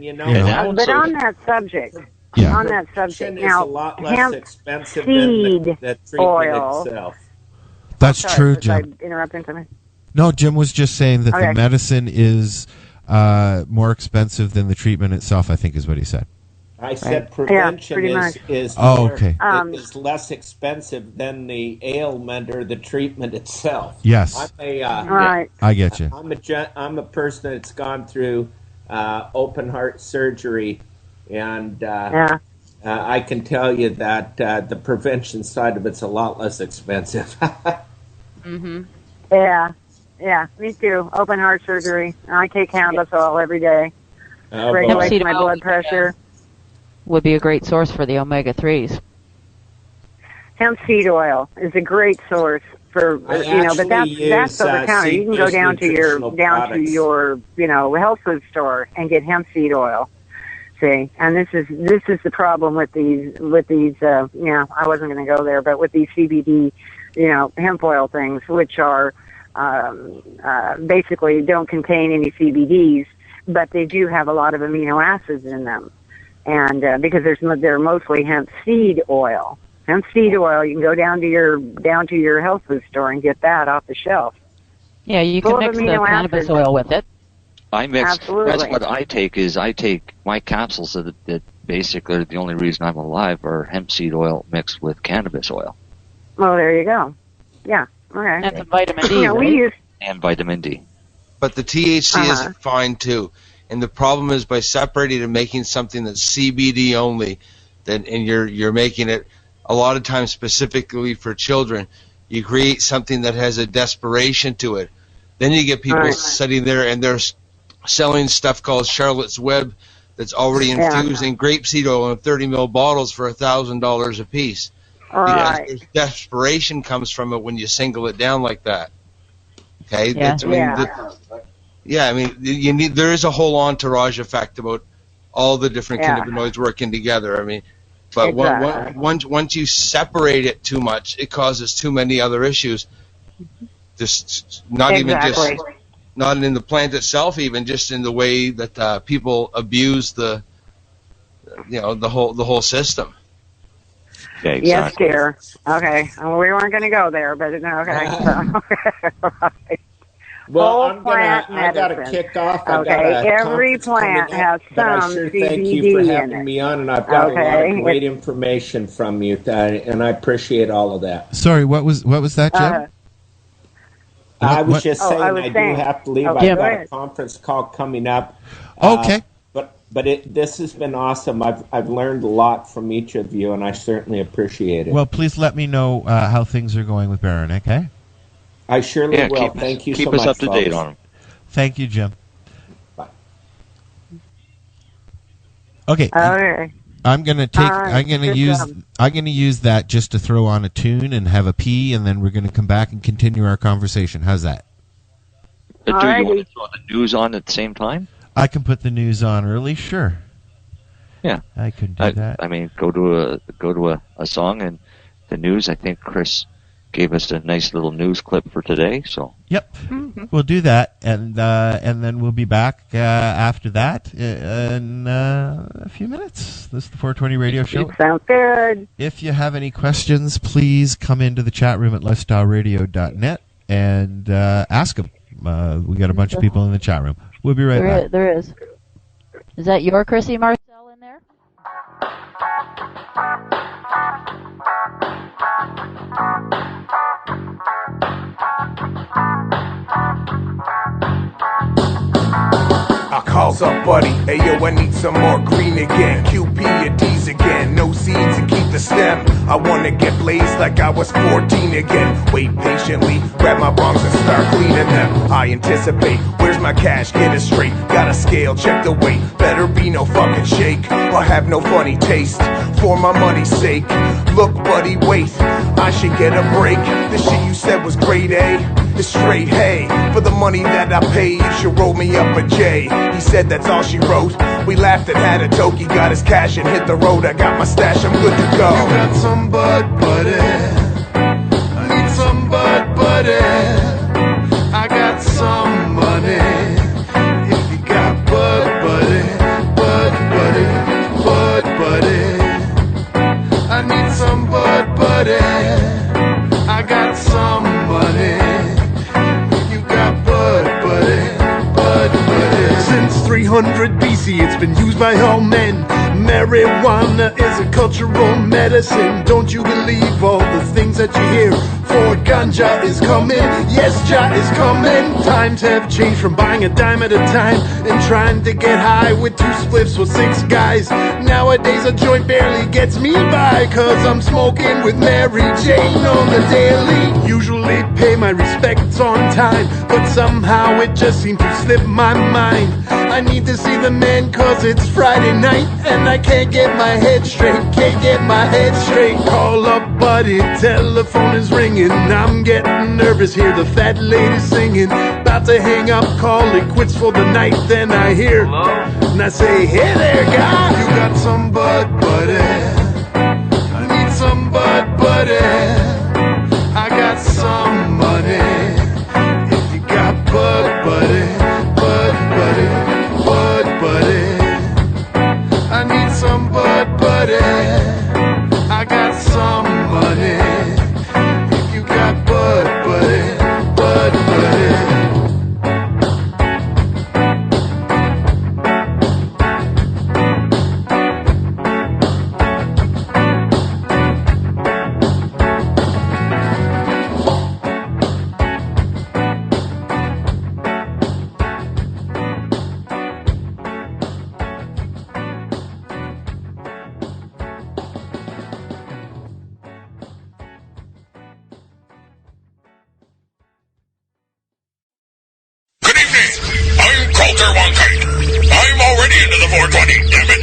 you know, but on that subject, Yeah. on that subject, is now, a lot less hemp expensive seed than the treatment oil. itself. That's Sorry, true, was I Jim. interrupting something? No, Jim was just saying that Okay. the medicine is more expensive than the treatment itself, I think is what he said. I said Yeah, prevention pretty much. is okay. is less expensive than the ailment or the treatment itself. Yes. Right. I get you. I'm a person that's gone through open heart surgery, and I can tell you that the prevention side of it's a lot less expensive. Yeah, me too. Open heart surgery. I take Cannabis Oil every day. Regulates my blood pressure. Would be a great source for the omega-3s. Hemp seed oil is a great source for but that's over the counter. You can go down to your health food store and get hemp seed oil. See, and this is the problem with these I wasn't going to go there, but with these CBD hemp oil things, which are basically don't contain any CBDs, but they do have a lot of amino acids in them. And because they're mostly hemp seed oil. Hemp seed oil, you can go down to your health food store and get that off the shelf. Yeah, you can mix the cannabis oil with it. I mix. Absolutely. That's what I take. I take my capsules that basically the only reason I'm alive are hemp seed oil mixed with cannabis oil. Well, there you go. Yeah. Okay. And some vitamin D. We use and vitamin D. But the THC is fine too. And the problem is by separating and making something that's CBD only, and you're making it a lot of times specifically for children, you create something that has a desperation to it. Then you get people sitting there and they're selling stuff called Charlotte's Web that's already infused in grapeseed oil in 30 ml bottles for $1,000 a piece. Because desperation comes from it when you single it down like that. Okay? There is a whole entourage effect about all the different cannabinoids working together. I mean, but once you separate it too much, it causes too many other issues. Not in the plant itself, even just in the way that people abuse the whole system. Yeah, exactly. Yes, dear. Okay, well, we weren't going to go there, but okay. Right. Well, I got to kick off. Every plant has some CBD thank you for having in it. me on, and I've got a lot of great information from you, and I appreciate all of that. Sorry, what was that, Jim? I was just saying I do have to leave. I've got a conference call coming up. Okay. But this has been awesome. I've learned a lot from each of you, and I certainly appreciate it. Well, please let me know how things are going with Baron, okay? I surely will. Thank you so much. Keep us up to date on them. Thank you, Jim. Bye. Okay. I'm gonna use that just to throw on a tune and have a pee, and then we're gonna come back and continue our conversation. How's that? Do you want to throw the news on at the same time? I can put the news on early, sure. Yeah, I could do that. I mean, go to a song and the news. I think Chris gave us a nice little news clip for today. So yep, we'll do that, and then we'll be back after that in a few minutes. This is the 420 Radio Show. Sounds good. If you have any questions, please come into the chat room at lifestyleradio.net and ask them. We got a bunch of people in the chat room. We'll be right back. There is. Is that your Chrissy Marcel in there? I calls up buddy, hey yo, I need some more green again. QP and D's again, no seeds and keep the stem. I wanna get blazed like I was 14 again. Wait patiently, grab my bongs and start cleaning them. I anticipate, where's my cash, get it straight. Got a scale, check the weight, better be no fucking shake. Or have no funny taste, for my money's sake. Look buddy, wait, I should get a break. The shit you said was grade A, it's straight hay. For the money that I pay, you should roll me up a J. He said that's all she wrote. We laughed and had a toke. He got his cash and hit the road. I got my stash, I'm good to go. You got some bud, buddy. I need some bud, buddy. I got some money. If you got bud, buddy, bud, buddy, bud, buddy. I need some bud, buddy. I got some money. If you got bud, buddy, bud, buddy. Since 300 BC, it's been used by all men. Marijuana is a cultural medicine. Don't you believe all the things that you hear? For ganja is coming, yes, Jah is coming. Times have changed from buying a dime at a time and trying to get high with 2 spliffs with 6 guys. Nowadays a joint barely gets me by, cause I'm smoking with Mary Jane on the daily. Usually pay my respects on time, but somehow it just seems to slip my mind. I need to see the man cause it's Friday night and I can't get my head straight, can't get my head straight. Call up buddy, telephone is ringing. I'm getting nervous, hear the fat lady singing. About to hang up, call it quits for the night. Then I hear, and I say, hey there guy, you got some bud, buddy. I need some bud, buddy. I got some money. If you got bud, buddy, bud, buddy, bud, buddy. I need some bud, buddy. I got some money. If you got bud, buddy, bud, buddy. I'm already into the 420, damn it!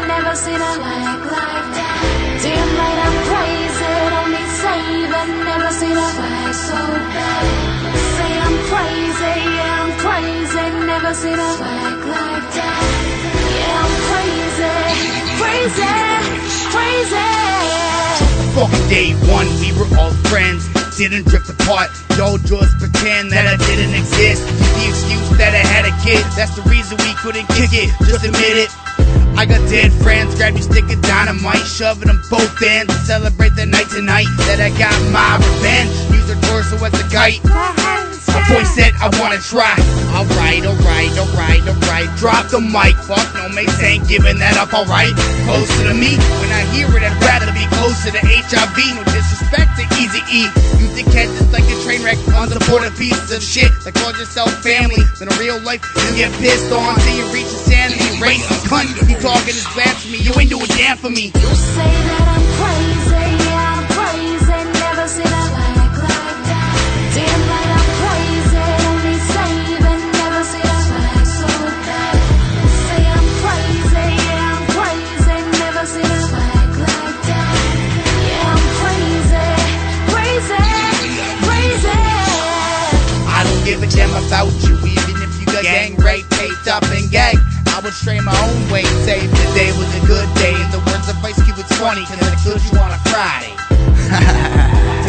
Never seen a swag like that. Damn right I'm crazy, don't need saving. Never seen a swag so bad. Say I'm crazy, yeah I'm crazy. Never seen a swag like that. Yeah I'm crazy, crazy, crazy. Fucking day one, we were all friends. Didn't drift apart, yo just pretend that I didn't exist. The excuse that I had a kid, that's the reason we couldn't kick it, just admit it. I got dead friends, grab your stick of dynamite, shoving them both ends to celebrate the night tonight that I got my revenge. Use her torso as a kite. My boy said I wanna try. Alright, drop the mic. Fuck no, mates ain't giving that up, alright. Closer to me, when I hear it, I'd rather be closer to HIV. No disrespect to Eazy-E. You dickhead just like a train wreck, unsupported pieces of shit that call yourself family. Then in real life, you get pissed on till you reach insanity. Racist cunt, you talking is blasphemy. You ain't doing damn for me. You say that I'm crazy, yeah I'm crazy. Never seen a swag like that. Damn right I'm crazy, don't need saving. Never seen a swag so bad. Say I'm crazy, yeah I'm crazy. Never getting raped, taped up, and gagged. I would stray my own way and say today was a good day. In the words of Ice Cube, it's funny cause I killed you on a Friday.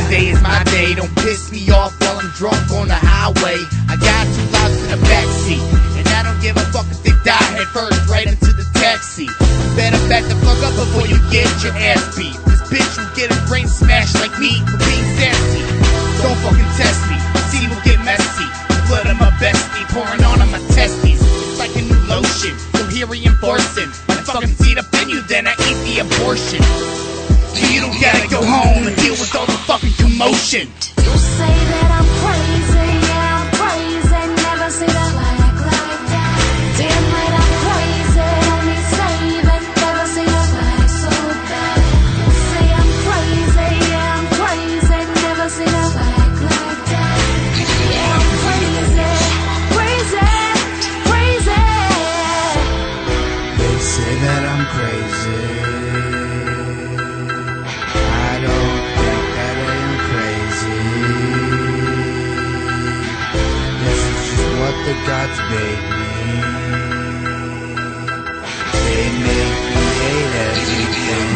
Today is my day, don't piss me off while I'm drunk on the highway. I got 2 lives in the backseat, and I don't give a fuck if they die head first right into the taxi. Better back the fuck up before you get your ass beat. This bitch will get a brain smashed like me for being sassy. Don't fucking test me, see will get messy. The blood of my bestie pouring on my testes. It's like a new lotion, so here reinforcing. I fucking seed up in you, then I eat the abortion. So you don't gotta go home and deal with all the fucking commotion. You say that I'm crazy, yeah, I'm crazy. Never see the flag like that. Damn right I'm crazy, only saving. Never see the flag so bad. You say I'm crazy, yeah, I'm crazy. Never see the flag like that. Yeah, I'm crazy, crazy, crazy. They say that I'm crazy. I don't think that I am crazy. This is just what the gods made me. They make me hate everything.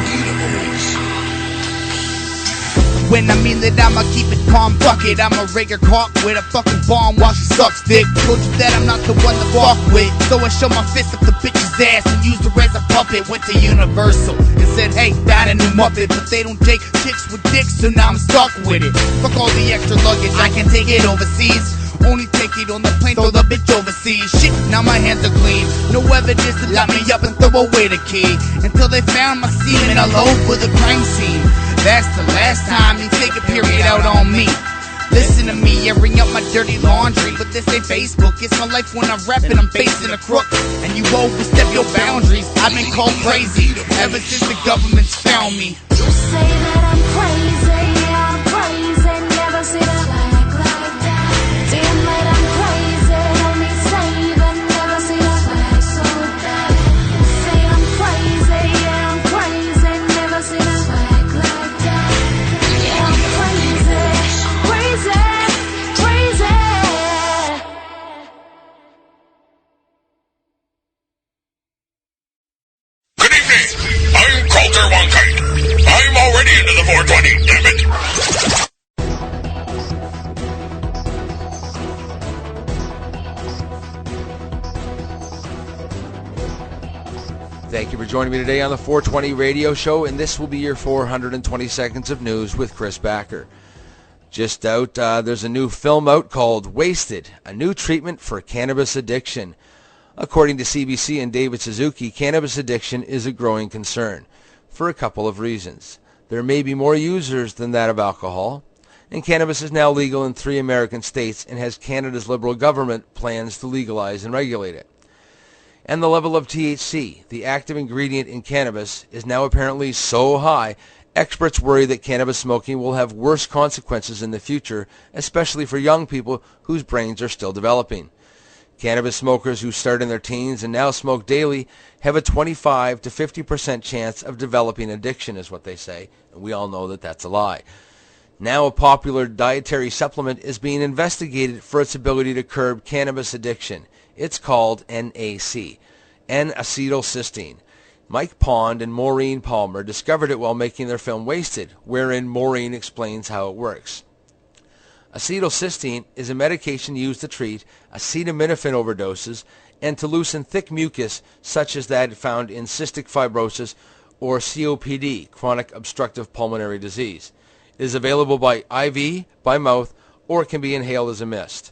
When I mean that I'ma keep it calm, fuck it, I'ma rig her cock with a fucking bomb while she sucks dick. Told you that I'm not the one to fuck with, so I show my fist up the bitch's ass and used her as a puppet. Went to Universal and said, hey, got a new Muppet, but they don't take chicks with dicks, so now I'm stuck with it. Fuck all the extra luggage, I can take it overseas. Only take it on the plane, throw the bitch overseas. Shit, now my hands are clean. No evidence to lock me up and throw away the key. Until they found my semen all over the crime scene. That's the last time you take a period out on me. Listen to me, airing up my dirty laundry, but this ain't Facebook. It's my life when I'm rapping, I'm facing a crook, and you overstep your boundaries. I've been called crazy ever since the government's found me. You say that I'm crazy, yeah, I'm crazy. Never see the flag like that. Damn right I'm crazy, only saving. Never see the flag so bad. You say I'm crazy, yeah, I'm crazy. Never see the flag like that. Yeah, I'm crazy, crazy, crazy. Good evening. I'm Coulter Wonkite. I'm already into the 420, damn it. Thank you for joining me today on the 420 radio show, and this will be your 420 seconds of news with Chris Backer. Just out, there's a new film out called Wasted, a new treatment for cannabis addiction. According to CBC and David Suzuki, cannabis addiction is a growing concern for a couple of reasons. There may be more users than that of alcohol, and cannabis is now legal in 3 American states and has Canada's Liberal government plans to legalize and regulate it. And the level of THC, the active ingredient in cannabis, is now apparently so high, experts worry that cannabis smoking will have worse consequences in the future, especially for young people whose brains are still developing. Cannabis smokers who start in their teens and now smoke daily have a 25 to 50% chance of developing addiction, is what they say, and we all know that that's a lie. Now a popular dietary supplement is being investigated for its ability to curb cannabis addiction. It's called NAC, N-acetylcysteine. Mike Pond and Maureen Palmer discovered it while making their film Wasted, wherein Maureen explains how it works. Acetylcysteine is a medication used to treat acetaminophen overdoses and to loosen thick mucus such as that found in cystic fibrosis or COPD, chronic obstructive pulmonary disease. It is available by IV, by mouth, or it can be inhaled as a mist.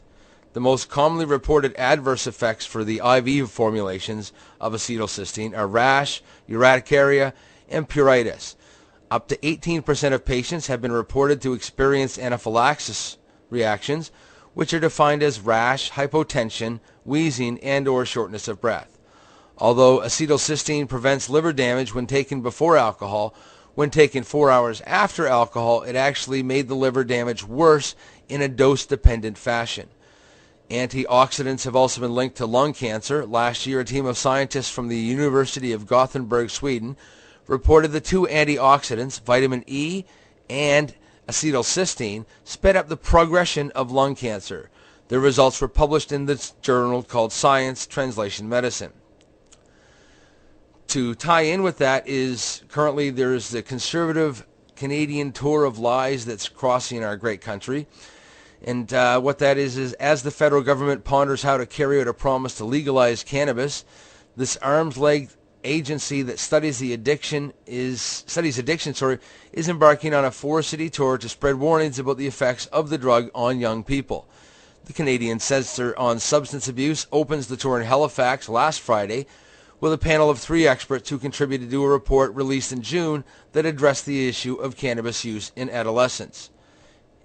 The most commonly reported adverse effects for the IV formulations of acetylcysteine are rash, urticaria, and pruritus. Up to 18% of patients have been reported to experience anaphylaxis reactions, which are defined as rash, hypotension, wheezing, and or shortness of breath. Although acetylcysteine prevents liver damage when taken before alcohol, when taken 4 hours after alcohol, it actually made the liver damage worse in a dose-dependent fashion. Antioxidants have also been linked to lung cancer. Last year, a team of scientists from the University of Gothenburg, Sweden, reported the 2 antioxidants, vitamin E and acetylcysteine, sped up the progression of lung cancer. The results were published in this journal called Science Translation Medicine. To tie in with that is currently there's the conservative Canadian tour of lies that's crossing our great country. And what that is as the federal government ponders how to carry out a promise to legalize cannabis, this arm's-length agency that studies addiction is embarking on a 4-city tour to spread warnings about the effects of the drug on young people. The Canadian Center on Substance Abuse opens the tour in Halifax last Friday with a panel of 3 experts who contributed to a report released in June that addressed the issue of cannabis use in adolescents.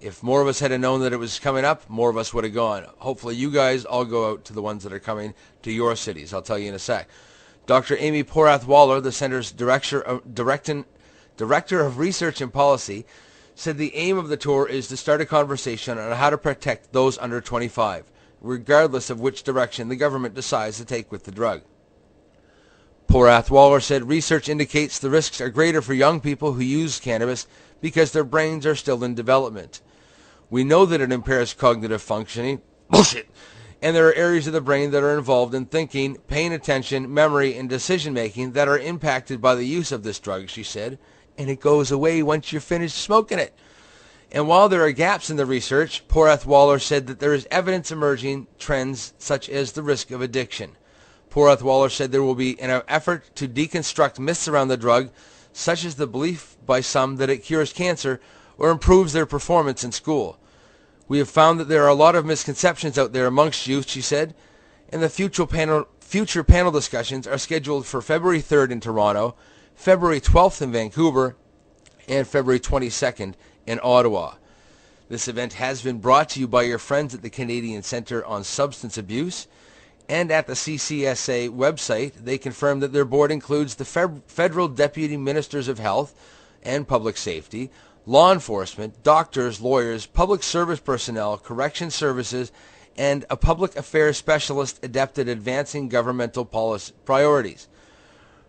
If more of us had known that it was coming up, more of us would have gone. Hopefully you guys all go out to the ones that are coming to your cities. I'll tell you in a sec. Dr. Amy Porath-Waller, the Center's Director of Research and Policy, said the aim of the tour is to start a conversation on how to protect those under 25, regardless of which direction the government decides to take with the drug. Porath-Waller said research indicates the risks are greater for young people who use cannabis because their brains are still in development. We know that it impairs cognitive functioning. Bullshit. And there are areas of the brain that are involved in thinking, paying attention, memory, and decision-making that are impacted by the use of this drug, she said, and it goes away once you're finished smoking it. And while there are gaps in the research, Porath-Waller said that there is evidence emerging trends such as the risk of addiction. Porath-Waller said there will be an effort to deconstruct myths around the drug, such as the belief by some that it cures cancer or improves their performance in school. We have found that there are a lot of misconceptions out there amongst youth, she said, and the future panel discussions are scheduled for February 3rd in Toronto, February 12th in Vancouver, and February 22nd in Ottawa. This event has been brought to you by your friends at the Canadian Centre on Substance Abuse, and at the CCSA website, they confirm that their board includes the Federal Deputy Ministers of Health and Public Safety, law enforcement, doctors, lawyers, public service personnel, correction services, and a public affairs specialist adept at advancing governmental policy priorities.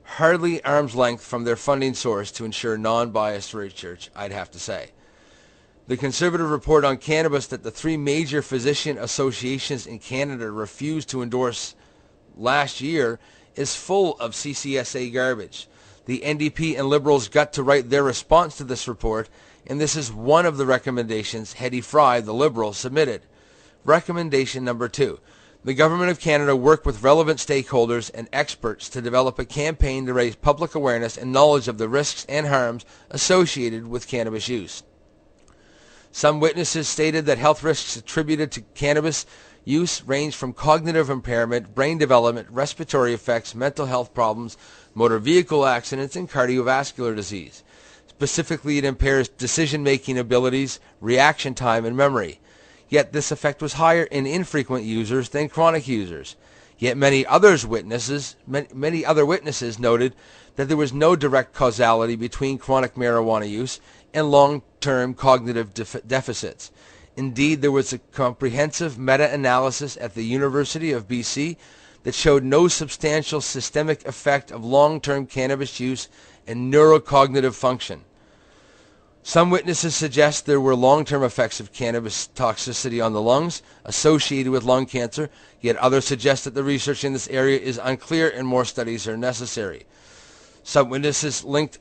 Hardly arm's length from their funding source to ensure non-biased research, I'd have to say. The Conservative report on cannabis that the 3 major physician associations in Canada refused to endorse last year is full of CCSA garbage. The NDP and Liberals got to write their response to this report, and this is one of the recommendations Hetty Fry, the Liberal, submitted. Recommendation number 2. The Government of Canada work with relevant stakeholders and experts to develop a campaign to raise public awareness and knowledge of the risks and harms associated with cannabis use. Some witnesses stated that health risks attributed to cannabis use range from cognitive impairment, brain development, respiratory effects, mental health problems, motor vehicle accidents, and cardiovascular disease. Specifically, it impairs decision-making abilities, reaction time, and memory. Yet this effect was higher in infrequent users than chronic users. Yet many other witnesses noted that there was no direct causality between chronic marijuana use and long-term cognitive deficits. Indeed, there was a comprehensive meta-analysis at the University of BC that showed no substantial systemic effect of long-term cannabis use and neurocognitive function. Some witnesses suggest there were long-term effects of cannabis toxicity on the lungs associated with lung cancer, yet others suggest that the research in this area is unclear and more studies are necessary. Some witnesses linked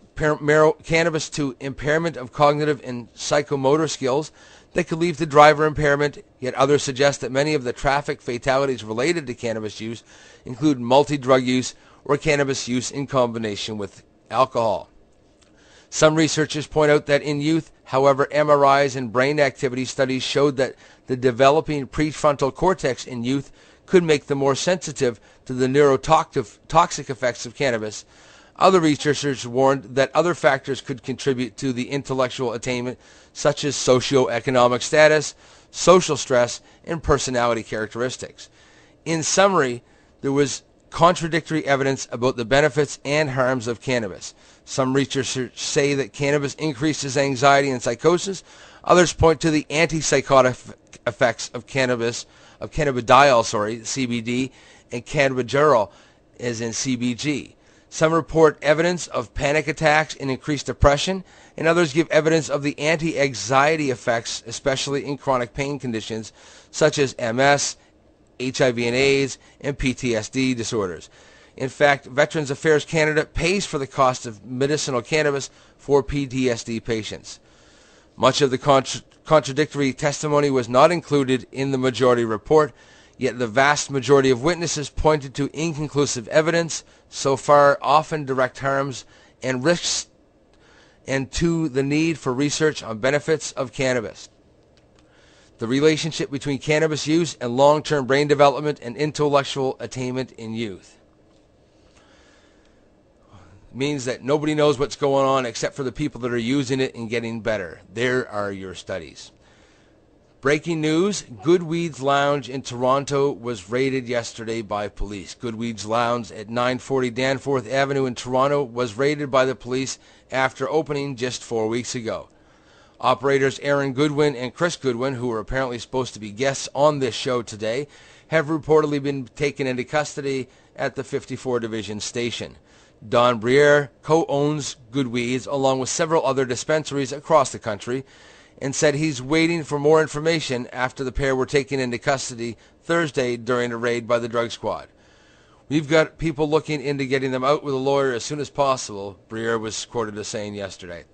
cannabis to impairment of cognitive and psychomotor skills that could lead to driver impairment, yet others suggest that many of the traffic fatalities related to cannabis use include multi-drug use or cannabis use in combination with alcohol. Some researchers point out that in youth, however, MRIs and brain activity studies showed that the developing prefrontal cortex in youth could make them more sensitive to the neurotoxic effects of cannabis. Other researchers warned that other factors could contribute to the intellectual attainment, such as socioeconomic status, social stress, and personality characteristics. In summary, there was contradictory evidence about the benefits and harms of cannabis. Some researchers say that cannabis increases anxiety and psychosis. Others point to the antipsychotic effects of cannabidiol, CBD, and cannabidiol, as in CBG. Some report evidence of panic attacks and increased depression, and others give evidence of the anti-anxiety effects, especially in chronic pain conditions such as MS, HIV and AIDS, and PTSD disorders. In fact, Veterans Affairs Canada pays for the cost of medicinal cannabis for PTSD patients. Much of the contradictory testimony was not included in the majority report, yet the vast majority of witnesses pointed to inconclusive evidence, so far often direct harms and risks, and to the need for research on benefits of cannabis. The relationship between cannabis use and long-term brain development and intellectual attainment in youth means that nobody knows what's going on except for the people that are using it and getting better. There are your studies. Breaking news, Goodweeds Lounge in Toronto was raided yesterday by police. Goodweeds Lounge at 940 Danforth Avenue in Toronto was raided by the police after opening just 4 weeks ago. Operators Aaron Goodwin and Chris Goodwin, who were apparently supposed to be guests on this show today, have reportedly been taken into custody at the 54 Division Station. Don Briere co-owns Goodweeds along with several other dispensaries across the country, and said he's waiting for more information after the pair were taken into custody Thursday during a raid by the drug squad. We've got people looking into getting them out with a lawyer as soon as possible, Briere was quoted as saying yesterday.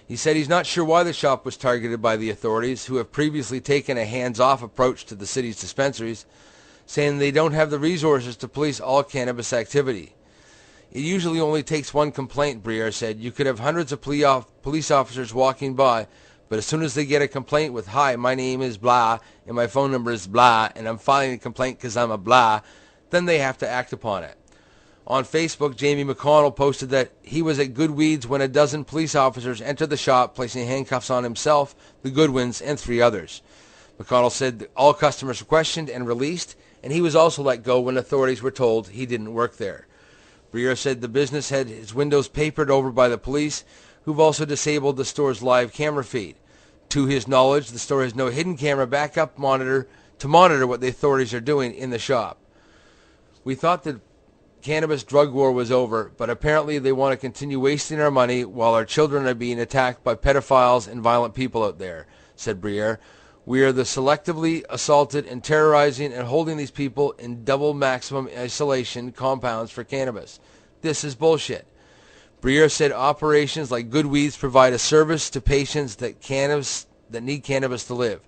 He said he's not sure why the shop was targeted by the authorities, who have previously taken a hands-off approach to the city's dispensaries, saying they don't have the resources to police all cannabis activity. It usually only takes one complaint, Briere said. You could have hundreds of police officers walking by, but as soon as they get a complaint with, "Hi, my name is blah, and my phone number is blah, and I'm filing a complaint because I'm a blah," then they have to act upon it. On Facebook, Jamie McConnell posted that he was at Goodweeds when a dozen police officers entered the shop, placing handcuffs on himself, the Goodwins, and 3 others. McConnell said that all customers were questioned and released, and he was also let go when authorities were told he didn't work there. Briere said the business had its windows papered over by the police, who've also disabled the store's live camera feed. To his knowledge, the store has no hidden camera backup monitor to monitor what the authorities are doing in the shop. We thought that cannabis drug war was over, but apparently they want to continue wasting our money while our children are being attacked by pedophiles and violent people out there, said Briere. We are the selectively assaulted and terrorizing and holding these people in double maximum isolation compounds for cannabis. This is bullshit. Briere said operations like Goodweeds provide a service to patients that need cannabis to live.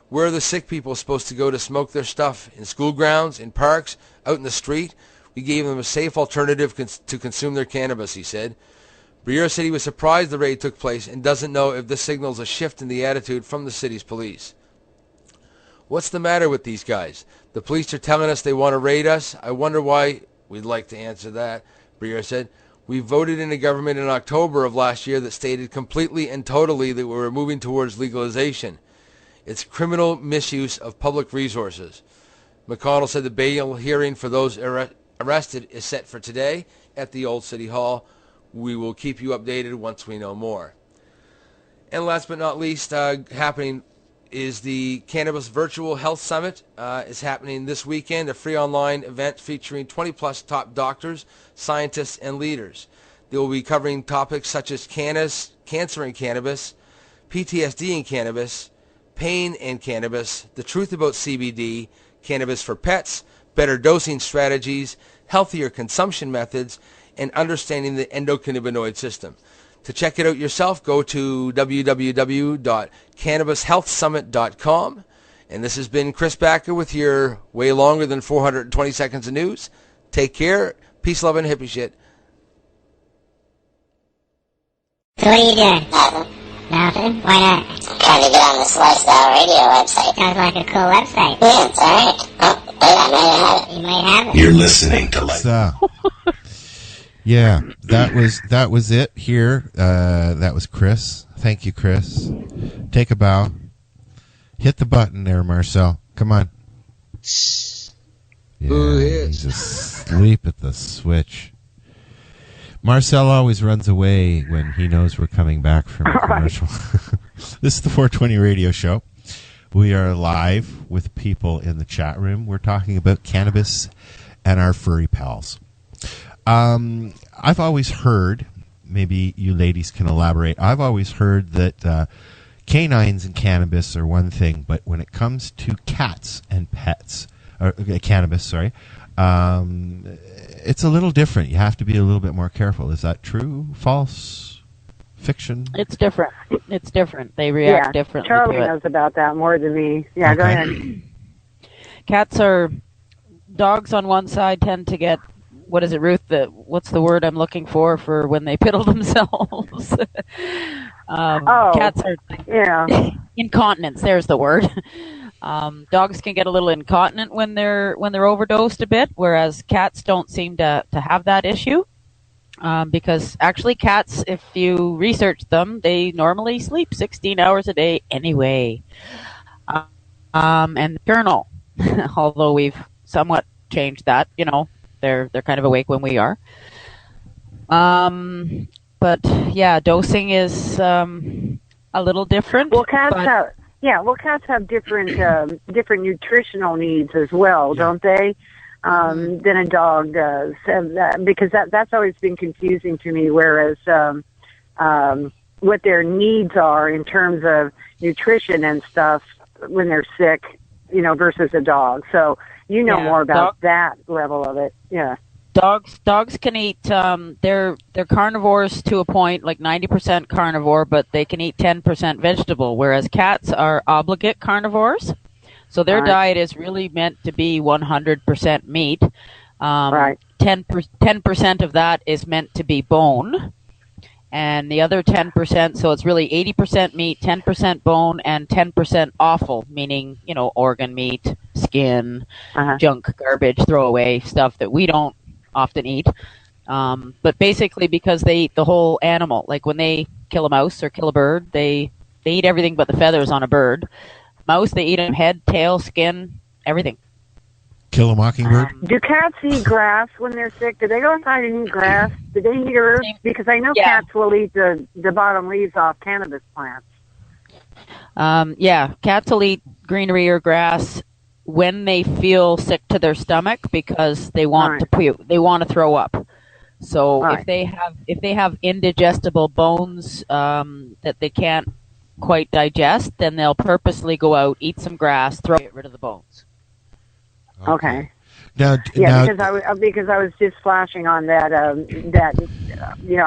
Where are the sick people supposed to go to smoke their stuff? In school grounds, in parks, out in the street? We gave them a safe alternative to consume their cannabis, he said. Briere said he was surprised the raid took place and doesn't know if this signals a shift in the attitude from the city's police. What's the matter with these guys? The police are telling us they want to raid us. I wonder why. We'd like to answer that, Briere said. We voted in a government in October of last year that stated completely and totally that we were moving towards legalization. It's criminal misuse of public resources. McConnell said the bail hearing for those arrested is set for today at the Old City Hall. We will keep you updated once we know more. And last but not least, happening is the Cannabis Virtual Health Summit. Is happening this weekend, a free online event featuring 20-plus top doctors, scientists, and leaders. They will be covering topics such as cancer and cannabis, PTSD and cannabis, pain and cannabis, the truth about CBD, cannabis for pets, better dosing strategies, healthier consumption methods, and understanding the endocannabinoid system. To check it out yourself, go to www.cannabishealthsummit.com. And this has been Chris Backer with your way longer than 420 seconds of news. Take care. Peace, love, and hippie shit. So what are you doing? Nothing. Why not? I'm trying to get on this Lifestyle Radio website. Sounds like a cool website. Yeah, it's alright. Oh, wait, I might have it. You might have it. You're listening to Lifestyle. Yeah, that was it here. That was Chris. Thank you, Chris. Take a bow. Hit the button there, Marcel. Come on. Yeah, he's asleep at the switch. Marcel always runs away when he knows we're coming back from a commercial. This is the 420 Radio Show. We are live with people in the chat room. We're talking about cannabis and our furry pals. I've always heard, maybe you ladies can elaborate, I've always heard that canines and cannabis are one thing, but when it comes to cats and pets, or cannabis, sorry, it's a little different. You have to be a little bit more careful. Is that true? False? Fiction? It's different. It's different. They react differently Charlie to it. knows about that more than me. Yeah, go ahead. Dogs on one side tend to get, what is it, Ruth? What's the word I'm looking for when they piddle themselves? Cats are incontinence. There's the word. Dogs can get a little incontinent when they're overdosed a bit, whereas cats don't seem to have that issue. Because actually cats, if you research them, they normally sleep 16 hours a day anyway. And nocturnal, although we've somewhat changed that, they're kind of awake when we are. But yeah, dosing is a little different. Well, cats have different nutritional needs as well, don't they? Than a dog does, because that's always been confusing to me. Whereas what their needs are in terms of nutrition and stuff when they're sick, versus a dog. So more about that level of it. Yeah. Dogs can eat. They're carnivores to a point, like 90% carnivore, but they can eat 10% vegetable. Whereas cats are obligate carnivores. So their diet is really meant to be 100% meat. 10% of that is meant to be bone. And the other 10%, so it's really 80% meat, 10% bone, and 10% offal, meaning, organ meat, skin, junk, garbage, throwaway stuff that we don't often eat. But basically because they eat the whole animal. Like when they kill a mouse or kill a bird, they eat everything but the feathers on a bird. Mouse, they eat them head, tail, skin, everything. Kill a mockingbird? Do cats eat grass when they're sick? Do they go outside and eat grass? Do they eat herbs? Because I know cats will eat the bottom leaves off cannabis plants. Cats will eat greenery or grass when they feel sick to their stomach because they want to puke. They want to throw up. So if they have indigestible bones that they can't quite digest, then they'll purposely go out, eat some grass, get rid of the bones. Okay. Because I was just flashing on that. I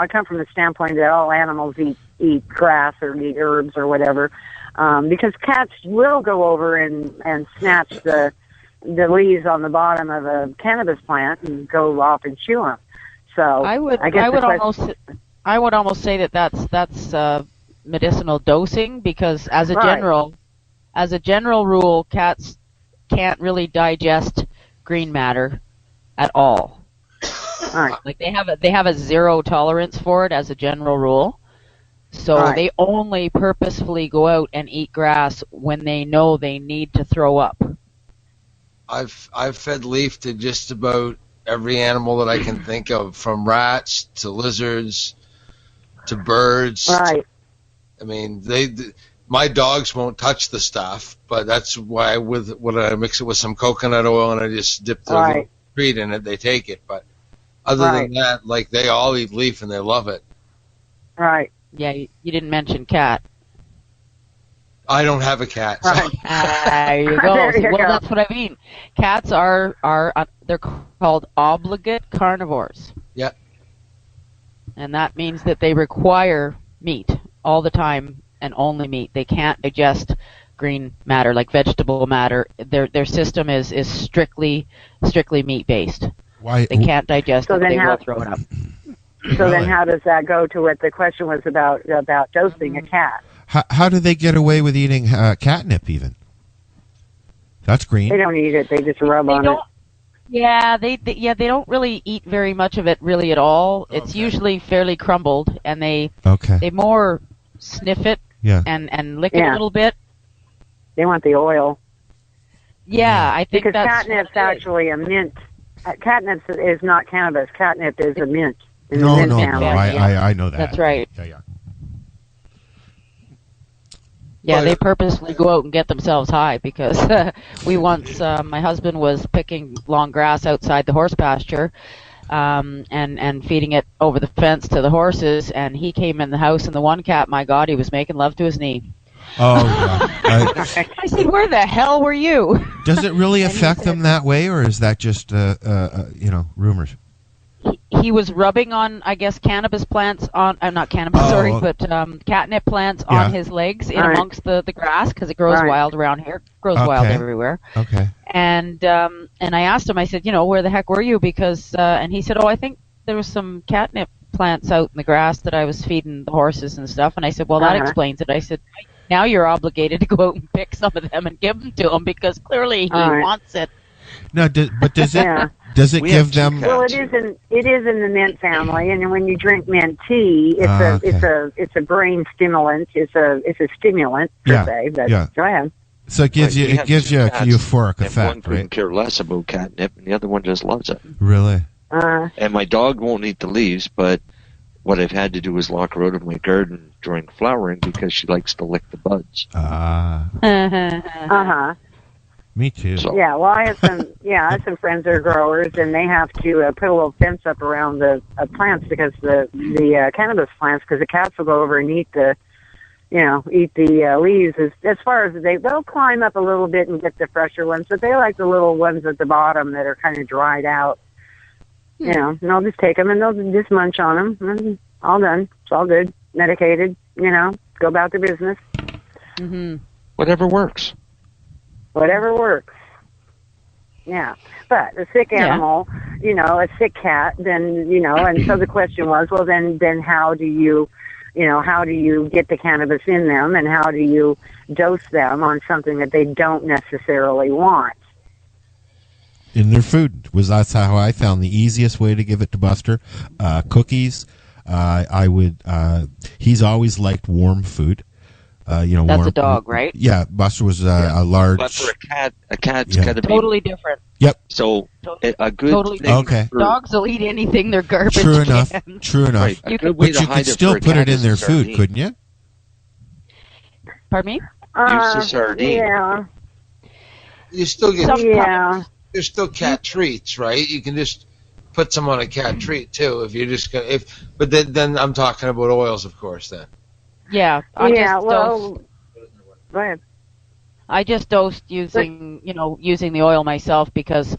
come from the standpoint that all animals eat grass or eat herbs or whatever, because cats will go over and snatch the leaves on the bottom of a cannabis plant and go off and chew them. So I would almost say that that's medicinal dosing, because as a general rule, cats can't really digest green matter at all. Like they have a zero tolerance for it as a general rule. So they only purposefully go out and eat grass when they know they need to throw up. I've fed leaf to just about every animal that I can think of, from rats to lizards to birds. I mean, my dogs won't touch the stuff, but that's why when I mix it with some coconut oil and I just dip the little treat in it, they take it. But other than that, like, they all eat leaf and they love it. Right. Yeah, you didn't mention cat. I don't have a cat. So. There you go. That's what I mean. Cats are they're called obligate carnivores. Yeah. And that means that they require meat all the time and only meat. They can't digest green matter like vegetable matter. Their system is strictly meat based. Why they can't digest it? They will throw it up. So then, how does that go to what the question was about dosing a cat? How do they get away with eating catnip? Even that's green. They don't eat it. They just rub on it. Yeah, they don't really eat very much of it really at all. It's usually fairly crumbled, and they more sniff it and lick it a little bit. They want the oil. Yeah, I think because that's catnip's actually a mint. Catnip is not cannabis. Catnip is a mint. No, I know that. That's right. Yeah. Yeah, they purposely go out and get themselves high because we once, my husband was picking long grass outside the horse pasture, and feeding it over the fence to the horses. And he came in the house, and the one cat, my God, he was making love to his knee. Oh, yeah. I said, where the hell were you? Does it really affect them that way, or is that just, rumors? He was rubbing on, I guess, cannabis plants on, not cannabis, but catnip plants on his legs in amongst the grass, because it grows wild around here. It grows wild everywhere. Okay. And I asked him, I said, where the heck were you? Because, and he said, I think there was some catnip plants out in the grass that I was feeding the horses and stuff. And I said, well, that explains it. I said, now you're obligated to go out and pick some of them and give them to him, because clearly he wants it. No, but does it does it give them? Well, it is in the mint family, and when you drink mint tea, it's a brain stimulant. It's a stimulant per se. But go ahead. So it gives you a euphoric effect, one couldn't care less about catnip, and the other one just loves it. Really? And my dog won't eat the leaves, but what I've had to do is lock her out of my garden during flowering because she likes to lick the buds. Me too. So. Yeah, well, I have some friends that are growers, and they have to put a little fence up around the plants, because the cannabis plants, because the cats will go over and eat the leaves. As far as they'll climb up a little bit and get the fresher ones, but they like the little ones at the bottom that are kind of dried out. And they'll just take them and they'll just munch on them, and all done. It's all good, medicated. Go about their business. Mm-hmm. Whatever works. Whatever works. Yeah. But a sick animal, a sick cat, then, and so the question was, well, then how do you get the cannabis in them, and how do you dose them on something that they don't necessarily want? In their food. That's how I found the easiest way to give it to Buster. Cookies. I would. He's always liked warm food. That's warm, a dog, right? Yeah, Buster was a large. But for a cat's got to be totally different. Yep. So a good totally thing. Okay. Dogs will eat anything. They're garbage. True enough. Right. But you could still put it in their food, couldn't you? Pardon me? Use the sardine. Yeah. You still get there's still cat Mm-hmm. treats, right? You can just put some on a cat treat too if you're just gonna but then I'm talking about oils, of course. Then. Yeah. Go ahead. I just dosed using the oil myself, because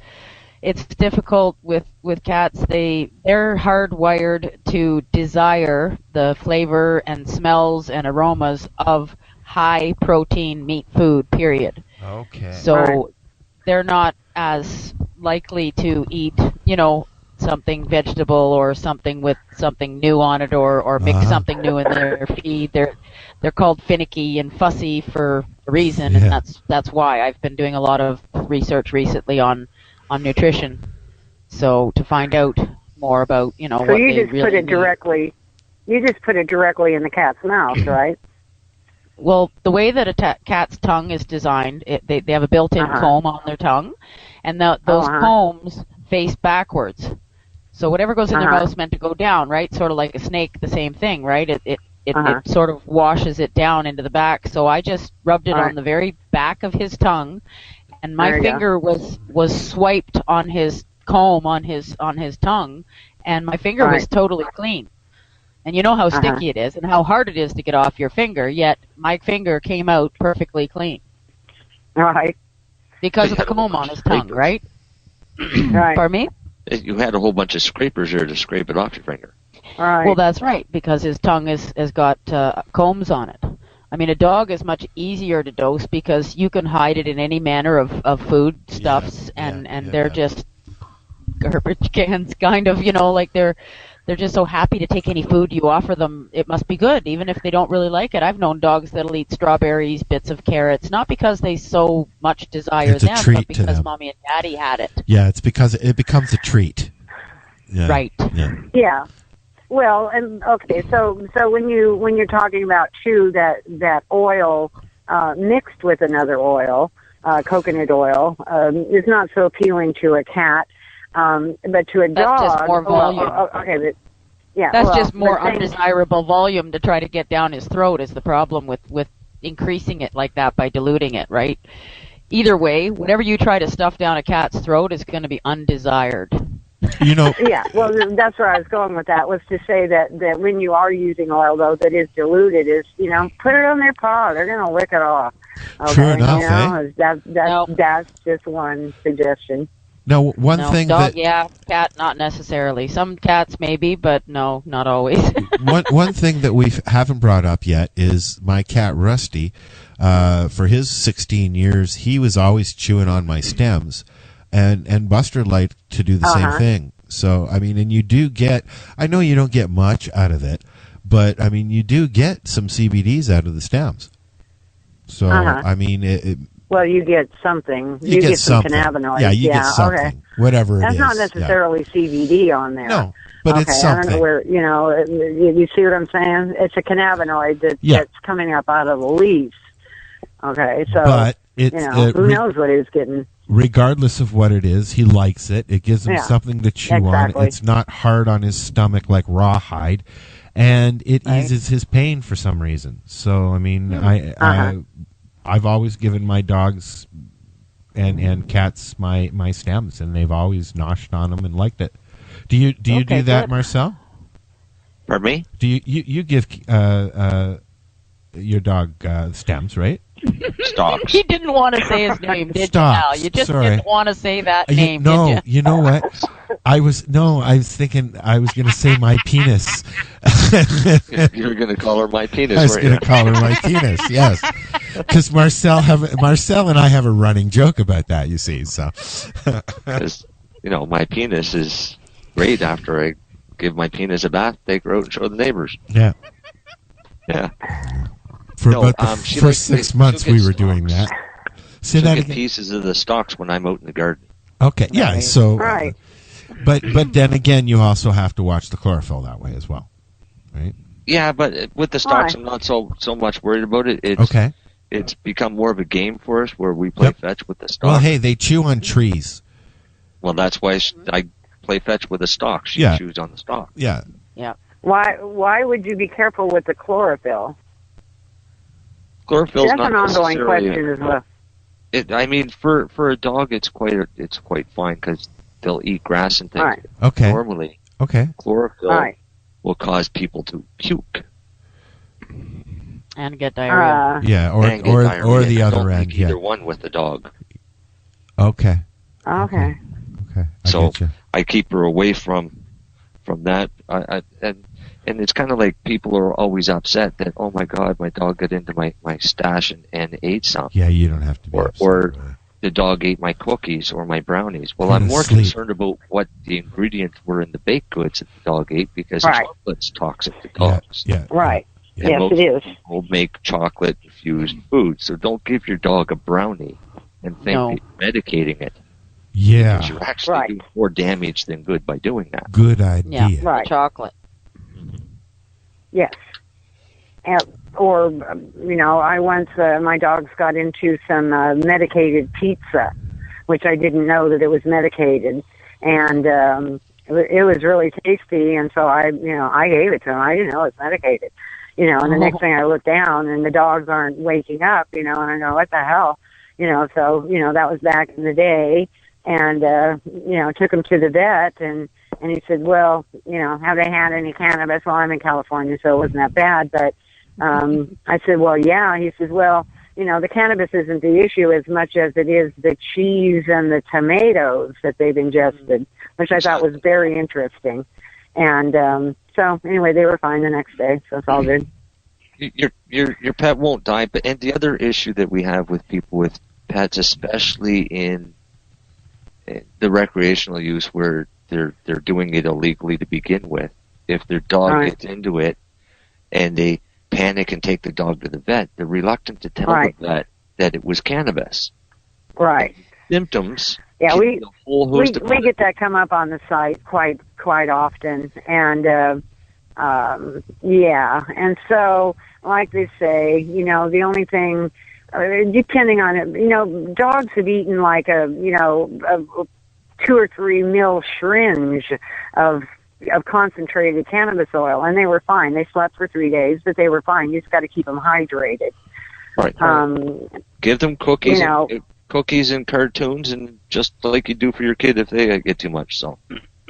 it's difficult with cats. They're hardwired to desire the flavor and smells and aromas of high protein meat food, period. Okay. So they're not as likely to eat, something vegetable or something with something new on it, or mix something new in their feed. They're called finicky and fussy for a reason, and that's why I've been doing a lot of research recently on nutrition. So to find out more about, So what you they just really put it need. directly. You just put it directly in the cat's mouth, right? Well, the way that a cat's tongue is designed, they have a built-in comb on their tongue, and those combs face backwards. So whatever goes in their mouth is meant to go down, right? Sort of like a snake, the same thing, right? It sort of washes it down into the back. So I just rubbed it on the very back of his tongue, and my finger was swiped on his comb on his tongue, and my finger was totally clean. And you know how sticky it is and how hard it is to get off your finger, yet my finger came out perfectly clean. Right. Because of the comb on his tongue, right? Right. Pardon me? You had a whole bunch of scrapers there to scrape it off your finger. Right. Well, that's right, because his tongue has got combs on it. I mean, a dog is much easier to dose because you can hide it in any manner of food stuffs, and they're just garbage cans, kind of, like they're just so happy to take any food you offer them. It must be good, even if they don't really like it. I've known dogs that'll eat strawberries, bits of carrots, not because they so much desire them, but because mommy and daddy had it. Yeah, it's because it becomes a treat. Yeah. Right. Yeah. Well, and okay, so when you're talking about that oil mixed with another oil, coconut oil, is not so appealing to a cat. But to a dog, that's just more volume. That's just more undesirable volume to try to get down his throat. Is the problem with increasing it like that by diluting it, right? Either way, whatever you try to stuff down a cat's throat is going to be undesired. Yeah, well, that's where I was going with that, was to say that when you are using oil, though, that is diluted, put it on their paw. They're going to lick it off. Okay? True enough, That's just one suggestion. Now, one thing dog, cat, not necessarily. Some cats maybe, but no, not always. one thing that we haven't brought up yet is my cat Rusty. For his 16 years, he was always chewing on my stems, and Buster liked to do the same thing. So, I mean, and you do get, I know you don't get much out of it, but, I mean, you do get some CBDs out of the stems. So, I mean, well, you get something. You get some cannabinoids. Yeah, you get something. Okay. Whatever it is. That's not necessarily CBD on there. No, but it's something. I don't know where, you see what I'm saying? It's a cannabinoid that's coming up out of the leaves. Okay, so, but who knows what he's getting. Regardless of what it is, he likes it. It gives him something to chew on. It's not hard on his stomach like rawhide, and it eases his pain for some reason. So, I mean, I've always given my dogs and cats my stems, and they've always noshed on them and liked it. Do you do that, Marcel? Pardon me? Do you give your dog stems, right? Stalks. He didn't want to say his name, did Stalks. you, Al? You just didn't want to say that name, no, did you? You know what? I was thinking I was going to say my penis. You're going to call her my penis, I was going to call her my penis, yes. Because Marcel and I have a running joke about that, you see. So, because, my penis is great after I give my penis a bath, take her out and show the neighbors. Yeah. Yeah. For about the first 6 months we were doing that. Say that again. Pieces of the stalks when I'm out in the garden. Okay, yeah, so... Right. But then again, you also have to watch the chlorophyll that way as well, right? Yeah, but with the stalks, I'm not so much worried about it. It's become more of a game for us where we play fetch with the stalks. Well, hey, they chew on trees. Well, that's why I play fetch with a stalk. She chews on the stalk. Yeah. Yeah. Why would you be careful with the chlorophyll? Chlorophyll's That's not an ongoing necessarily question as well. I mean, for a dog, it's quite fine because they'll eat grass and things. Right. Okay. Normally, chlorophyll will cause people to puke and get diarrhea. Or the other end. Either one with the dog. Okay. Okay. I keep her away from that. And it's kind of like people are always upset that, oh my God, my dog got into my stash and ate some. Yeah, you don't have to be upset. Or the dog ate my cookies or my brownies. Well, I'm more concerned about what the ingredients were in the baked goods that the dog ate because chocolate's toxic to dogs. Yeah. Right. And yes, it is. People make chocolate-infused food, so don't give your dog a brownie and think that you're medicating it. Yeah. Because you're actually doing more damage than good by doing that. Good idea. Yeah, right. Chocolate. Yes. Or, I once, my dogs got into some medicated pizza, which I didn't know that it was medicated. And it was really tasty, and so I gave it to them. I didn't know it was medicated. And the next thing I look down, and the dogs aren't waking up, and I go, what the hell? So, that was back in the day. And, took him to the vet, and he said, well, have they had any cannabis? Well, I'm in California, so it wasn't that bad. But I said, well, yeah. He says, well, the cannabis isn't the issue as much as it is the cheese and the tomatoes that they've ingested, which I thought was very interesting. And so, anyway, they were fine the next day, so it's all good. Your pet won't die. And the other issue that we have with people with pets, especially in the recreational use where they're doing it illegally to begin with. If their dog gets into it and they panic and take the dog to the vet, they're reluctant to tell the vet that it was cannabis. Right. Symptoms. Yeah, we get that come up on the site quite often, and and so like they say, the only thing. Depending on it, dogs have eaten like a 2 or 3 mil syringe of concentrated cannabis oil, and they were fine. They slept for 3 days, but they were fine. You just got to keep them hydrated. Right. Give them cookies, cookies and cartoons, and just like you do for your kid if they get too much. So.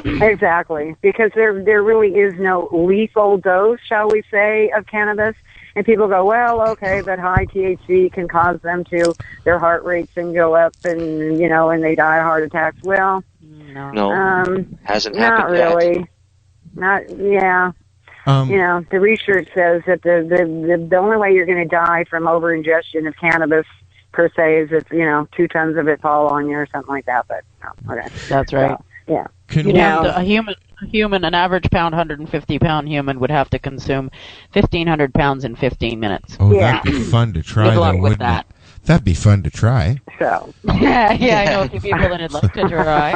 Exactly, because there really is no lethal dose, shall we say, of cannabis. And people go, well, okay, but high THC can cause them to, their heart rates can go up and, you know, and they die of heart attacks. Well, no, hasn't not happened really. yet. Not, yeah. You know, the research says that the only way you're going to die from over-ingestion of cannabis, per se, is if, you know, 2 tons of it fall on you or something like that. But, no, okay. That's right. So, yeah. An average 150-pound human would have to consume 1,500 pounds in 15 minutes. Oh, that'd be fun to try. Good luck with wouldn't that. it? That'd be fun to try. So. yeah, I know a few people that'd love to try.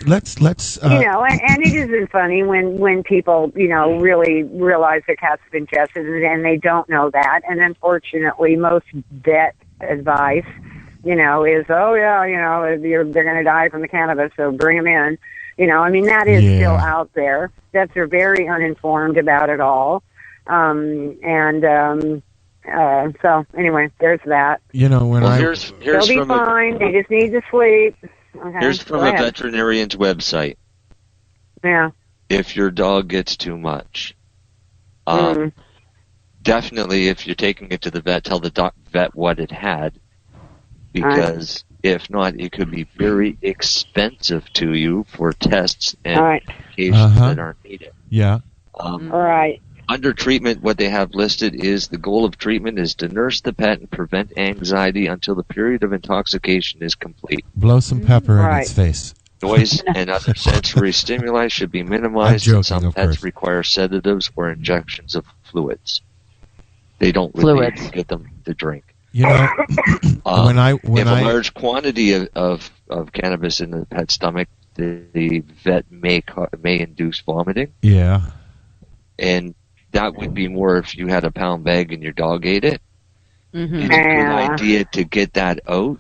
Let's. You know, and it isn't funny when people, you know, really realize their cat's been ingested and they don't know that. And unfortunately, most vet advice, you know, is, oh yeah, you know, they're going to die from the cannabis, so bring them in. You know, I mean, that is still out there. Vets are very uninformed about it all. So anyway, there's that. You know, when here's they'll be fine. They just need to sleep. Okay, here's from a veterinarian's website. Yeah. If your dog gets too much, definitely if you're taking it to the vet, tell the vet what it had, because if not, it could be very expensive to you for tests and medications that aren't needed. Yeah. Right. Under treatment, what they have listed is the goal of treatment is to nurse the pet and prevent anxiety until the period of intoxication is complete. Blow some pepper in its face. Noise and other sensory stimuli should be minimized. I'm joking, Some pets require sedatives or injections of fluids. They don't really get them to drink. You know, if a large quantity of cannabis in the pet's stomach, the vet may induce vomiting. Yeah. And that would be more if you had a pound bag and your dog ate it. Mm-hmm. It's a good idea to get that out,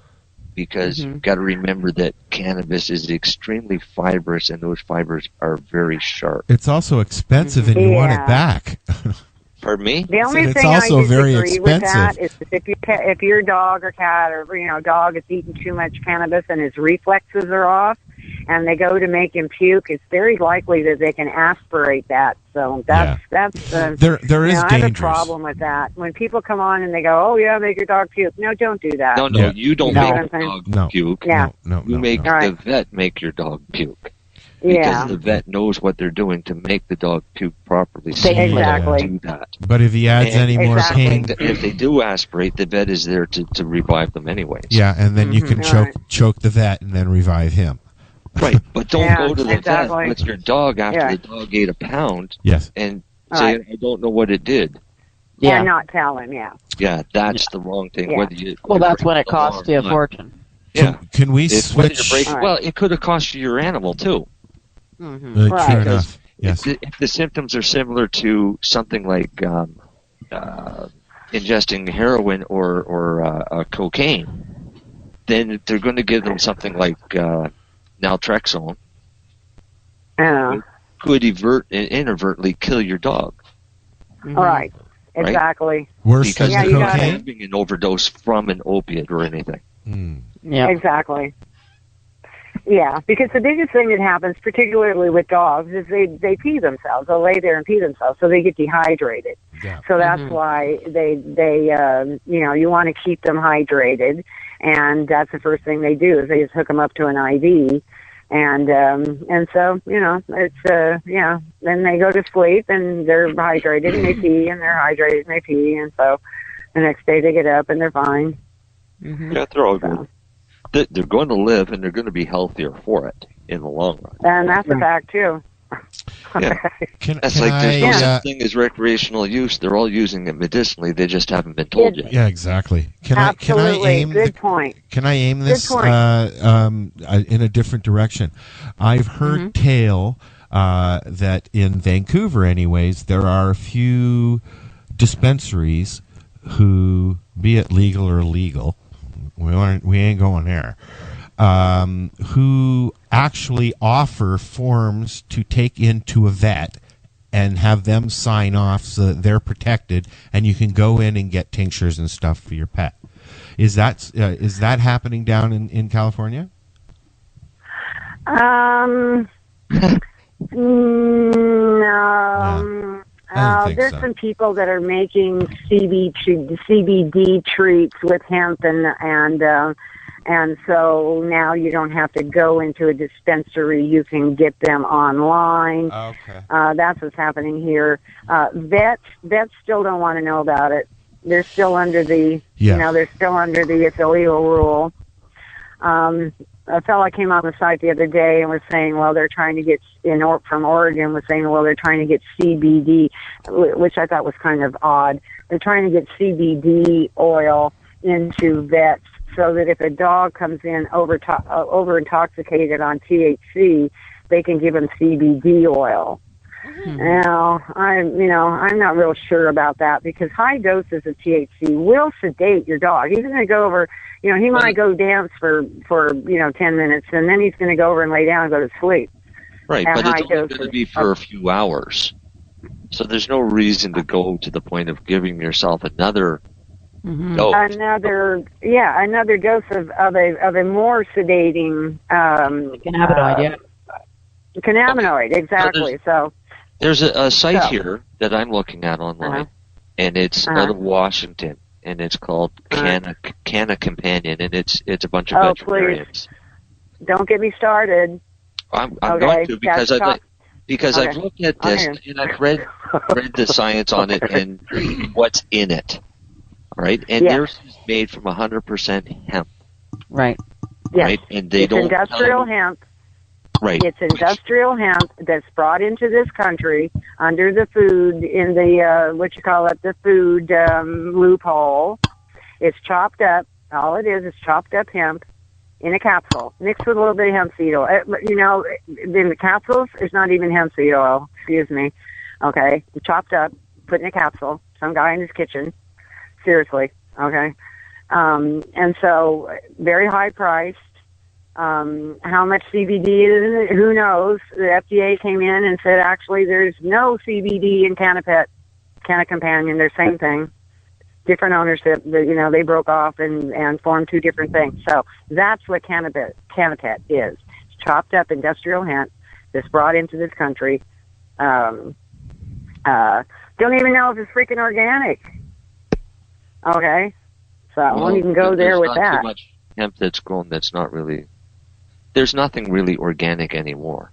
because you've got to remember that cannabis is extremely fibrous, and those fibers are very sharp. It's also expensive, and you want it back. Pardon me? The only it's thing also I very disagree with expensive. that is if your dog or cat or dog is eating too much cannabis and his reflexes are off, and they go to make him puke, it's very likely that they can aspirate that. So that's there is I have a dangers. problem with that. When people come on and they go, "Oh yeah, make your dog puke," no, don't do that. No, you don't make your dog puke. Yeah. You make the vet make your dog puke. Because the vet knows what they're doing to make the dog puke properly. So exactly. do that. But if he adds any more pain, if they do aspirate, the vet is there to revive them anyways. Yeah, and then you can choke the vet and then revive him. Right, but don't go to the vet with your dog after the dog ate a pound. Yes. And say, I don't know what it did. Yeah, not tell him. Yeah. Yeah, that's the wrong thing. Yeah. Well, that's when it costs you a fortune. Yeah. Can we switch? Well, it could have cost you your animal too. Mm-hmm. True enough. Yes. If the symptoms are similar to something like ingesting heroin or cocaine, then they're going to give them something like naltrexone. Could inadvertently kill your dog. Mm-hmm. Right. Exactly. Worse than because cocaine? not having an overdose from an opiate or anything. Yeah. Exactly. Yeah, because the biggest thing that happens, particularly with dogs, is they pee themselves. They'll lay there and pee themselves, so they get dehydrated. Yeah. So that's why you want to keep them hydrated, and that's the first thing they do is they just hook them up to an IV, and so it's then they go to sleep and they're hydrated and they pee and they're hydrated and they pee, and so the next day they get up and they're fine. Mm-hmm. Yeah, they're all good. They're going to live, and they're going to be healthier for it in the long run. And that's a fact, too. Yeah. There's no such thing as recreational use. They're all using it medicinally. They just haven't been told yet. Yeah, exactly. Can I aim Good point. Can I aim this in a different direction? I've heard tale that in Vancouver, anyways, there are a few dispensaries who, be it legal or illegal, we ain't going there, who actually offer forms to take into a vet and have them sign off so that they're protected, and you can go in and get tinctures and stuff for your pet. Is that happening down in California? No. There's some people that are making CBD treats with hemp, and so now you don't have to go into a dispensary. You can get them online. Okay. That's what's happening here. Vets still don't want to know about it. They're still under the, they're still under the it's illegal rule. A fellow came on the site the other day and was saying, well, they're trying to get, from Oregon, was saying, well, they're trying to get CBD, which I thought was kind of odd. They're trying to get CBD oil into vets so that if a dog comes in over-intoxicated on THC, they can give him CBD oil. Now, I'm not real sure about that because high doses of THC will sedate your dog. He's going to go over, he might go dance for 10 minutes, and then he's going to go over and lay down and go to sleep. Right, but it's only going to be for a few hours. So there's no reason to go to the point of giving yourself another dose. Another dose of a more sedating cannabinoid, cannabinoid, exactly. So there's a site here that I'm looking at online, and it's out of Washington, and it's called Canna Companion, and it's a bunch of veterinarians. Please. Don't get me started. I'm going to because I've looked at this and I've read the science on it and what's in it. Right, and theirs is made from 100% hemp. Right. Yes. Right, and they it's industrial hemp. Right. It's industrial hemp that's brought into this country under the food in the the food loophole. It's chopped up. All it is chopped up hemp in a capsule mixed with a little bit of hemp seed oil. In the capsules, it's not even hemp seed oil. Excuse me. Okay, chopped up, put in a capsule. Some guy in his kitchen. Seriously, okay? And so, very high priced. How much CBD is in it? Who knows? The FDA came in and said, actually, there's no CBD in Canna Companion. They're same thing. Different ownership. They broke off and formed two different things. So, that's what Canna Pet is. It's chopped up industrial hemp that's brought into this country. Don't even know if it's freaking organic. Okay, so I won't even go there with that. There's not too much hemp that's grown that's not really. There's nothing really organic anymore,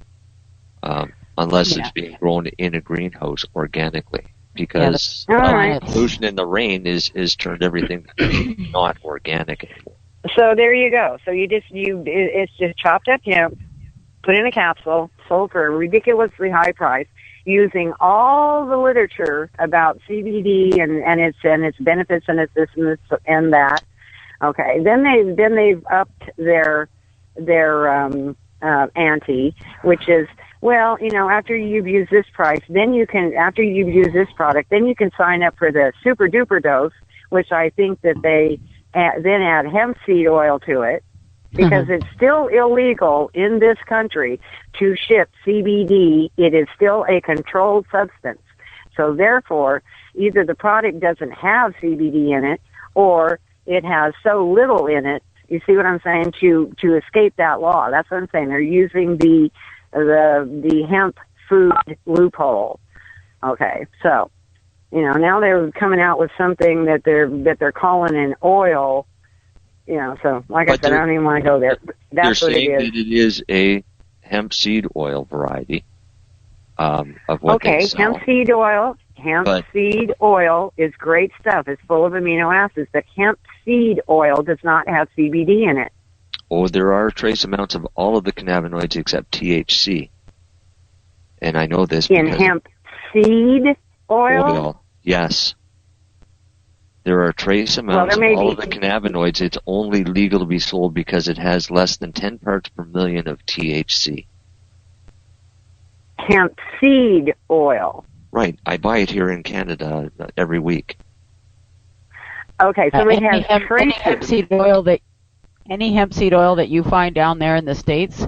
unless it's being grown in a greenhouse organically, because pollution in the rain is turned everything not organic anymore. So there you go. So it's just chopped up hemp, put in a capsule, sold for a ridiculously high price, using all the literature about CBD and its benefits and its this and that. Okay, then they've upped their ante, which is after you've used this price, then after you've used this product, then you can sign up for the super duper dose, which I think that they then add hemp seed oil to it. Because it's still illegal in this country to ship CBD. It is still a controlled substance. So therefore, either the product doesn't have CBD in it, or it has so little in it. You see what I'm saying? To escape that law. That's what I'm saying. They're using the hemp food loophole. Okay, so now they're coming out with something that they're calling an oil. So like I said, I don't even want to go there. That's what it is. They're saying that it is a hemp seed oil variety of what they sell. Hemp seed oil. Hemp seed oil is great stuff. It's full of amino acids. But hemp seed oil does not have CBD in it. Oh, there are trace amounts of all of the cannabinoids except THC. And I know this in hemp seed oil. Yes. There are trace amounts of all of the cannabinoids. It's only legal to be sold because it has less than 10 parts per million of THC. Hemp seed oil. Right. I buy it here in Canada every week. Okay, so we have any hemp seed oil that you find down there in the States,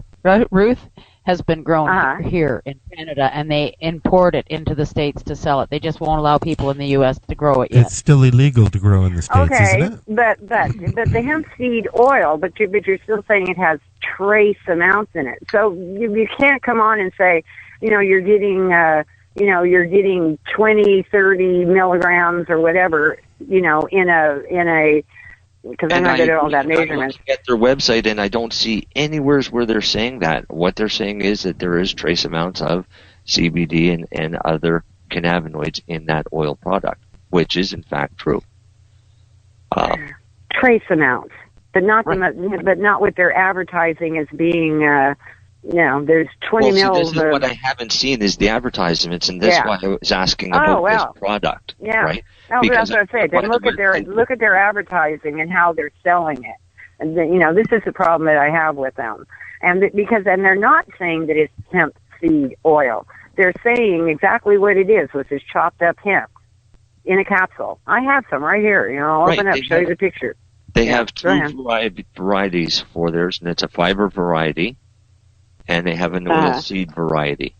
Ruth, has been grown here in Canada, and they import it into the States to sell it. They just won't allow people in the U.S. to grow it yet. It's still illegal to grow in the States, isn't it? but the hemp seed oil, but you're still saying it has trace amounts in it. So you can't come on and say, you're getting you're getting 20, 30 milligrams or whatever, in a because I'm not good at all that measurement. At their website, and I don't see anywhere where they're saying that. What they're saying is that there is trace amounts of CBD and other cannabinoids in that oil product, which is in fact true. Trace amounts, but not but not what they're advertising as being. There's 20 mils. This is what I haven't seen is the advertisements, and that's why I was asking about this product. Yeah. Right? No, that's what I said. Then look at their advertising and how they're selling it. And this is the problem that I have with them. And they're not saying that it's hemp seed oil. They're saying exactly what it is, which is chopped up hemp in a capsule. I have some right here. I'll open up, show you the picture. They have two varieties for theirs, and it's a fiber variety, and they have an oil seed variety.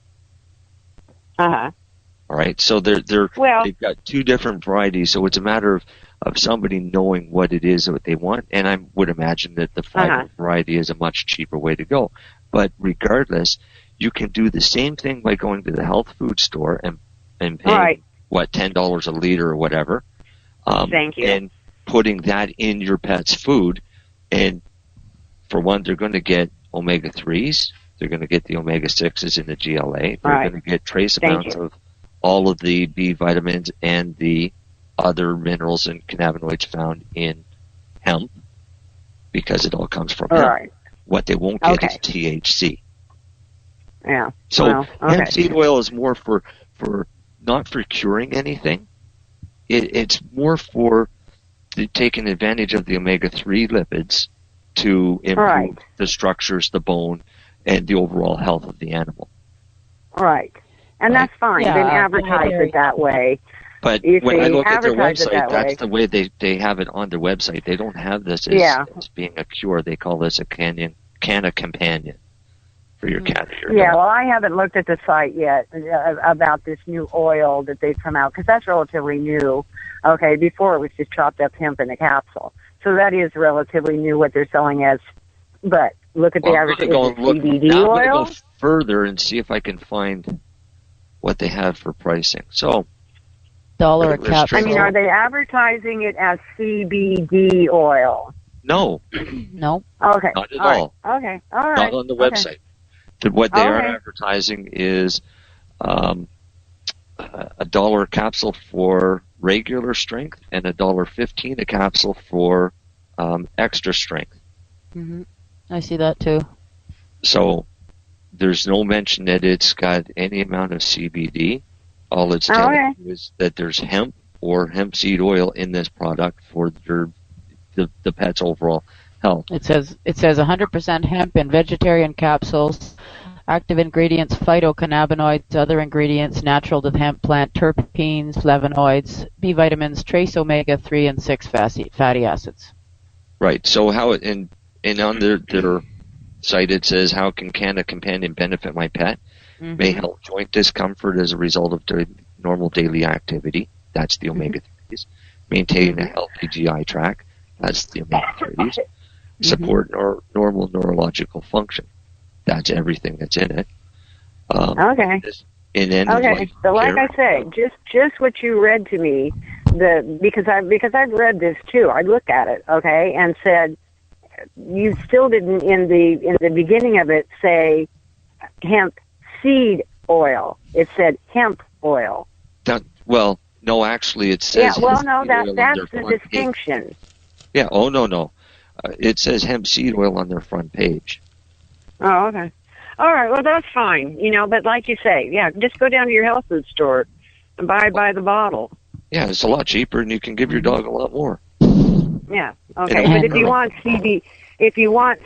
All right, so they've got two different varieties, so it's a matter of somebody knowing what it is that they want, and I would imagine that the fiber variety is a much cheaper way to go. But regardless, you can do the same thing by going to the health food store and paying, $10 a liter or whatever. Thank you. And putting that in your pet's food, and for one, they're going to get omega-3s, they're going to get the omega-6s in the GLA, they're going to get trace amounts of all of the B vitamins and the other minerals and cannabinoids found in hemp, because it all comes from hemp. What they won't get is THC. Yeah. So hemp seed oil is more for not for curing anything. It's more for taking advantage of the omega-3 lipids to improve the structures, the bone, and the overall health of the animal. Right. And that's fine. Then advertise it that way. But when I look at their website, that's the way they have it on their website. They don't have this as being a cure. They call this a canna companion for your cat or your dog. Well, I haven't looked at the site yet about this new oil that they've come out, because that's relatively new. Okay, before it was just chopped up hemp in a capsule. So that is relatively new what they're selling as. But look at the average CBD oil. I'm going to go further and see if I can find what they have for pricing. So, $1 a capsule. I mean, are they advertising it as CBD oil? No. No. Okay. Not at all. Okay. All right. Not on the website. What they are advertising is $1 a capsule for regular strength and $1.15 a capsule for extra strength. Mm-hmm. I see that too. So there's no mention that it's got any amount of CBD. All it's telling you is that there's hemp or hemp seed oil in this product for the pet's overall health. It says 100% hemp in vegetarian capsules. Active ingredients, phytocannabinoids, other ingredients natural to the hemp plant, terpenes, flavonoids, B vitamins, trace omega-3 and 6 fatty acids. Right. So how and on their site it says, how can Canna Companion benefit my pet? Mm-hmm. May help joint discomfort as a result of normal daily activity. That's the omega-3s. Maintain a healthy GI tract. That's the omega-3s. Support normal neurological function. That's everything that's in it. So like I say, just what you read to me, because I've read this too. I looked at it, and said you still didn't in the beginning of it say hemp seed oil. It said hemp oil. No, actually it says. Yeah, well, no, that's the distinction. Page. Yeah. Oh no. It says hemp seed oil on their front page. Oh, okay. All right, well, that's fine. But like you say, just go down to your health food store and buy by the bottle. Yeah, it's a lot cheaper, and you can give your dog a lot more. Yeah, okay. But if you want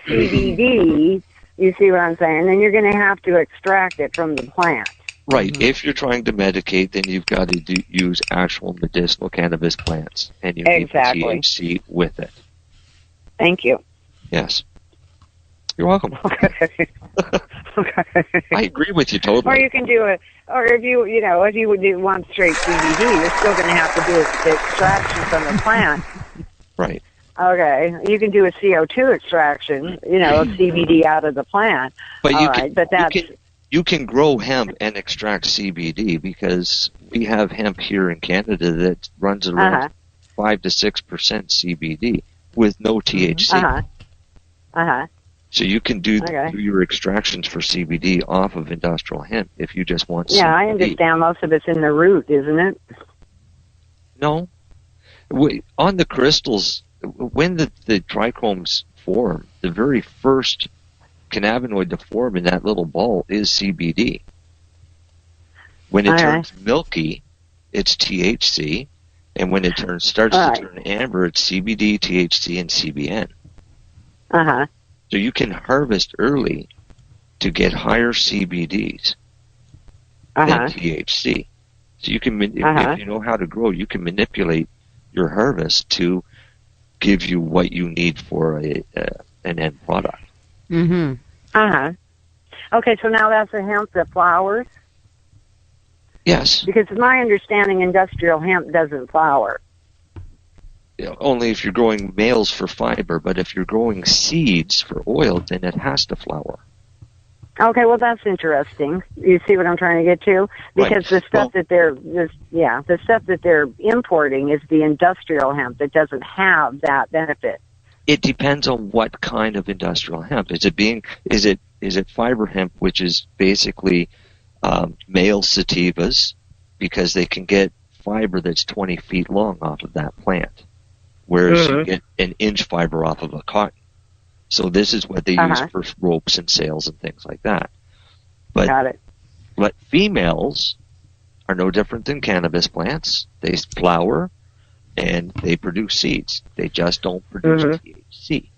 CBD, you see what I'm saying, then you're going to have to extract it from the plant. Right. If you're trying to medicate, then you've got to use actual medicinal cannabis plants, and you need the THC with it. Thank you. Yes. You're welcome. Okay. Okay. I agree with you totally. Or you can do it, or if you would do one straight CBD, you're still going to have to do the extraction from the plant. Right. Okay. You can do a CO2 extraction, of CBD out of the plant. But you can grow hemp and extract CBD because we have hemp here in Canada that runs around 5 to 6% CBD with no THC. So you can do your extractions for CBD off of industrial hemp if you just want CBD. Yeah, I understand most of it's in the root, isn't it? No. On the crystals, when the trichomes form, the very first cannabinoid to form in that little ball is CBD. When it turns milky, it's THC, and when it starts to turn amber, it's CBD, THC, and CBN. So you can harvest early to get higher CBDs than THC. So you can, if you know how to grow, you can manipulate your harvest to give you what you need for an end product. Okay, so now that's a hemp that flowers? Yes. Because my understanding, industrial hemp doesn't flower. Only if you're growing males for fiber, but if you're growing seeds for oil, then it has to flower. Okay, well that's interesting. You see what I'm trying to get to? Because the stuff that the stuff that they're importing is the industrial hemp that doesn't have that benefit. It depends on what kind of industrial hemp. Is it fiber hemp, which is basically male sativas, because they can get fiber that's 20 feet long off of that plant, whereas you get an inch fiber off of a cotton. So this is what they use for ropes and sails and things like that. But females are no different than cannabis plants. They flower and they produce seeds. They just don't produce THC.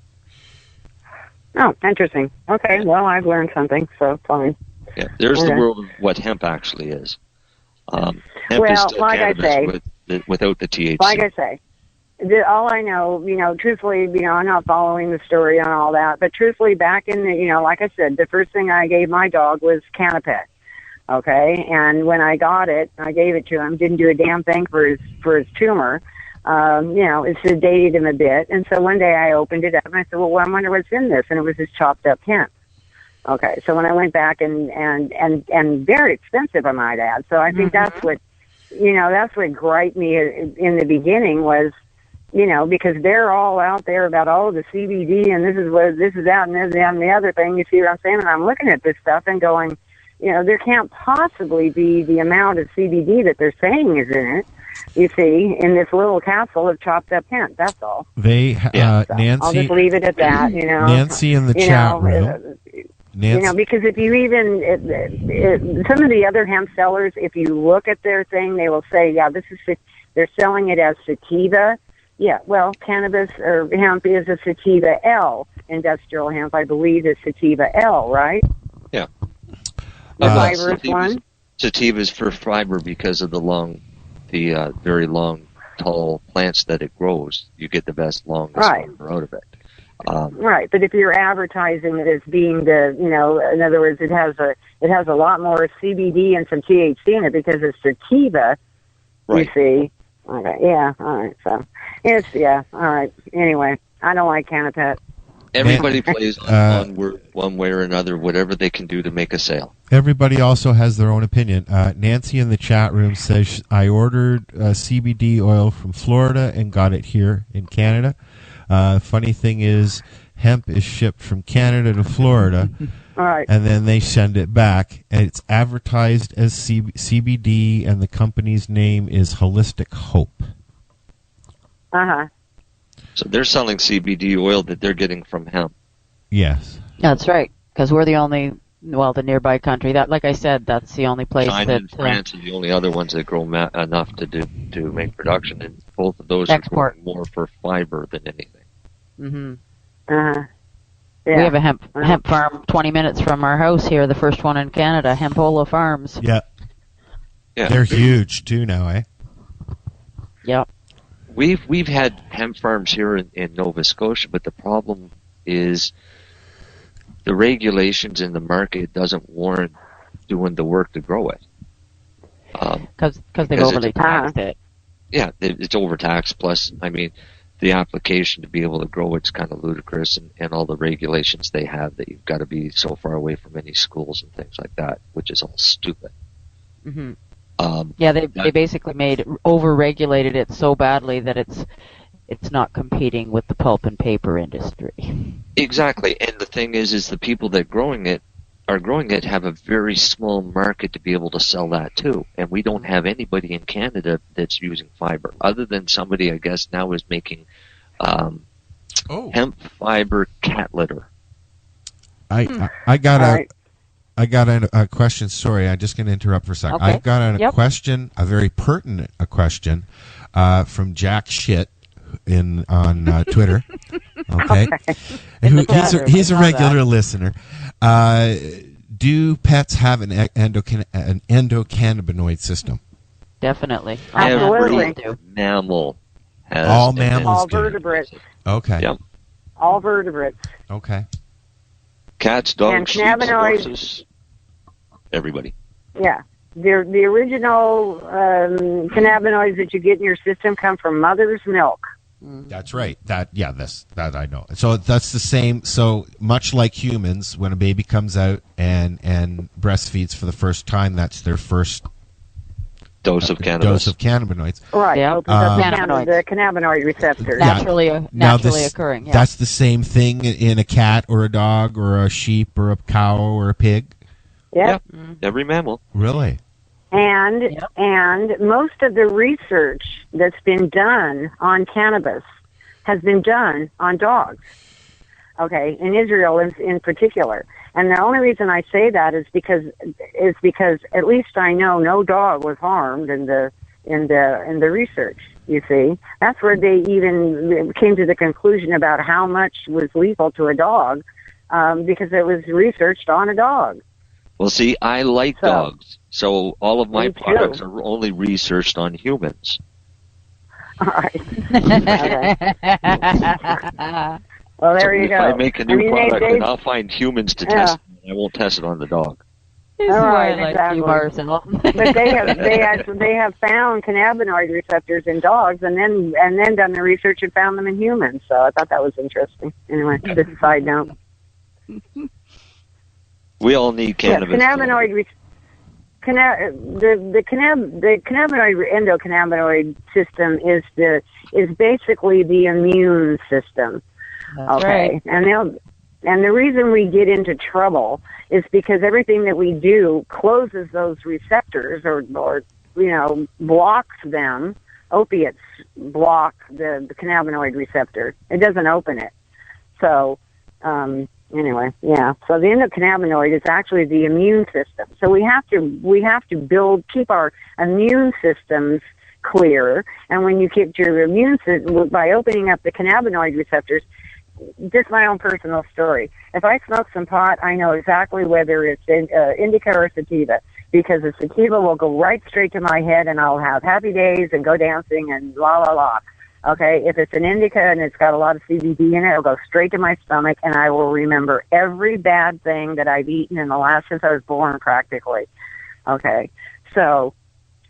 Oh, interesting. Okay, well, I've learned something, so fine. Yeah, there's the world of what hemp actually is. Hemp is still like cannabis I say, without the THC. Like I say, all I know, truthfully, I'm not following the story on all that, but truthfully, back in the, like I said, the first thing I gave my dog was Cannapet. Okay, and when I got it, I gave it to him. Didn't do a damn thing for his tumor. It sedated him a bit. And so one day I opened it up and I said, well, I wonder what's in this. And it was this chopped up hemp. Okay. So when I went back and very expensive, I might add. So I think that's what griped me in the beginning was, because they're all out there about, the CBD and this is that and this and the other thing. You see what I'm saying? And I'm looking at this stuff and going, there can't possibly be the amount of CBD that they're saying is in it. You see, in this little capsule of chopped up hemp. That's all. Nancy. I'll just leave it at that. Nancy in the chat room. Nancy. Because if you even some of the other hemp sellers, if you look at their thing, they will say, they're selling it as sativa. Yeah, well, cannabis or hemp is a sativa L. Industrial hemp, I believe, is sativa L, right? Yeah. The fibrous one. Sativa is for fiber because of the very long, tall plants that it grows. You get the best longest fiber out of it. Right, but if you're advertising it as being in other words, it has a lot more CBD and some THC in it because it's sativa. Right. You see. Okay. Yeah. All right. So all right. Anyway, I don't like Cannapet. Everybody plays on one way or another, whatever they can do to make a sale. Everybody also has their own opinion. Nancy in the chat room says, I ordered CBD oil from Florida and got it here in Canada. Funny thing is, hemp is shipped from Canada to Florida, and then they send it back. And it's advertised as CBD, and the company's name is Holistic Hope. So they're selling CBD oil that they're getting from hemp. Yes. That's right, because we're the only, the nearby country. That, like I said, that's the only place China that... and France are the only other ones that grow enough to make production, and both of those export. Are growing more for fiber than anything. Yeah. We have a hemp farm 20 minutes from our house here, the first one in Canada, Hempola Farms. Yeah. They're huge, too, now, eh? Yep. We've had hemp farms here in Nova Scotia, but the problem is the regulations in the market doesn't warrant doing the work to grow it. Because they've overly taxed it. Yeah, it's overtaxed. Plus, I mean, the application to be able to grow it's kind of ludicrous, and all the regulations they have that you've got to be so far away from any schools and things like that, which is all stupid. Mm-hmm. They basically over-regulated it so badly that it's not competing with the pulp and paper industry. Exactly, and the thing is the people that are growing it have a very small market to be able to sell that too, and we don't have anybody in Canada that's using fiber, other than somebody I guess now is making hemp fiber cat litter. I got a question. Sorry, I'm just going to interrupt for a second. Okay. I've got a question, a very pertinent question from Jack Shit on Twitter. Okay, he's a regular listener. Do pets have an endocannabinoid system? Definitely. Every mammal has. All mammals. All vertebrates. Okay. Yep. All vertebrates. Okay. Cats, dogs, sheep, cannabinoids. horses. Everybody. Yeah. The original cannabinoids that you get in your system come from mother's milk. That's right. That I know. So that's the same. So much like humans, when a baby comes out and breastfeeds for the first time, that's their first dose of cannabis. Dose of cannabinoids. Right. The cannabinoid receptors. Naturally occurring. Yeah. That's the same thing in a cat or a dog or a sheep or a cow or a pig. Yep. Every mammal. Really? And most of the research that's been done on cannabis has been done on dogs. Okay, in Israel in particular. And the only reason I say that is because at least I know no dog was harmed in the research. You see, that's where they even came to the conclusion about how much was lethal to a dog, because it was researched on a dog. Well, see, I like dogs, so all of my products are only researched on humans. All right. Well, there you go. If I make a new product, then I'll find humans to test it. I won't test it on the dog. All right, exactly. But they have found cannabinoid receptors in dogs, and then done the research and found them in humans. So I thought that was interesting. Anyway, just a side note. We all need cannabis. Cannabinoid. The cannabinoid endocannabinoid system is basically the immune system. That's right. And the reason we get into trouble is because everything that we do closes those receptors or blocks them. Opiates block the cannabinoid receptor. It doesn't open it. So anyway, yeah. So the endocannabinoid is actually the immune system. So we have to keep our immune systems clear. And when you keep your immune system by opening up the cannabinoid receptors, just my own personal story. If I smoke some pot, I know exactly whether it's indica or sativa, because the sativa will go right straight to my head, and I'll have happy days and go dancing and la la la. Okay, if it's an indica and it's got a lot of CBD in it, it'll go straight to my stomach, and I will remember every bad thing that I've eaten since I was born, practically. Okay, so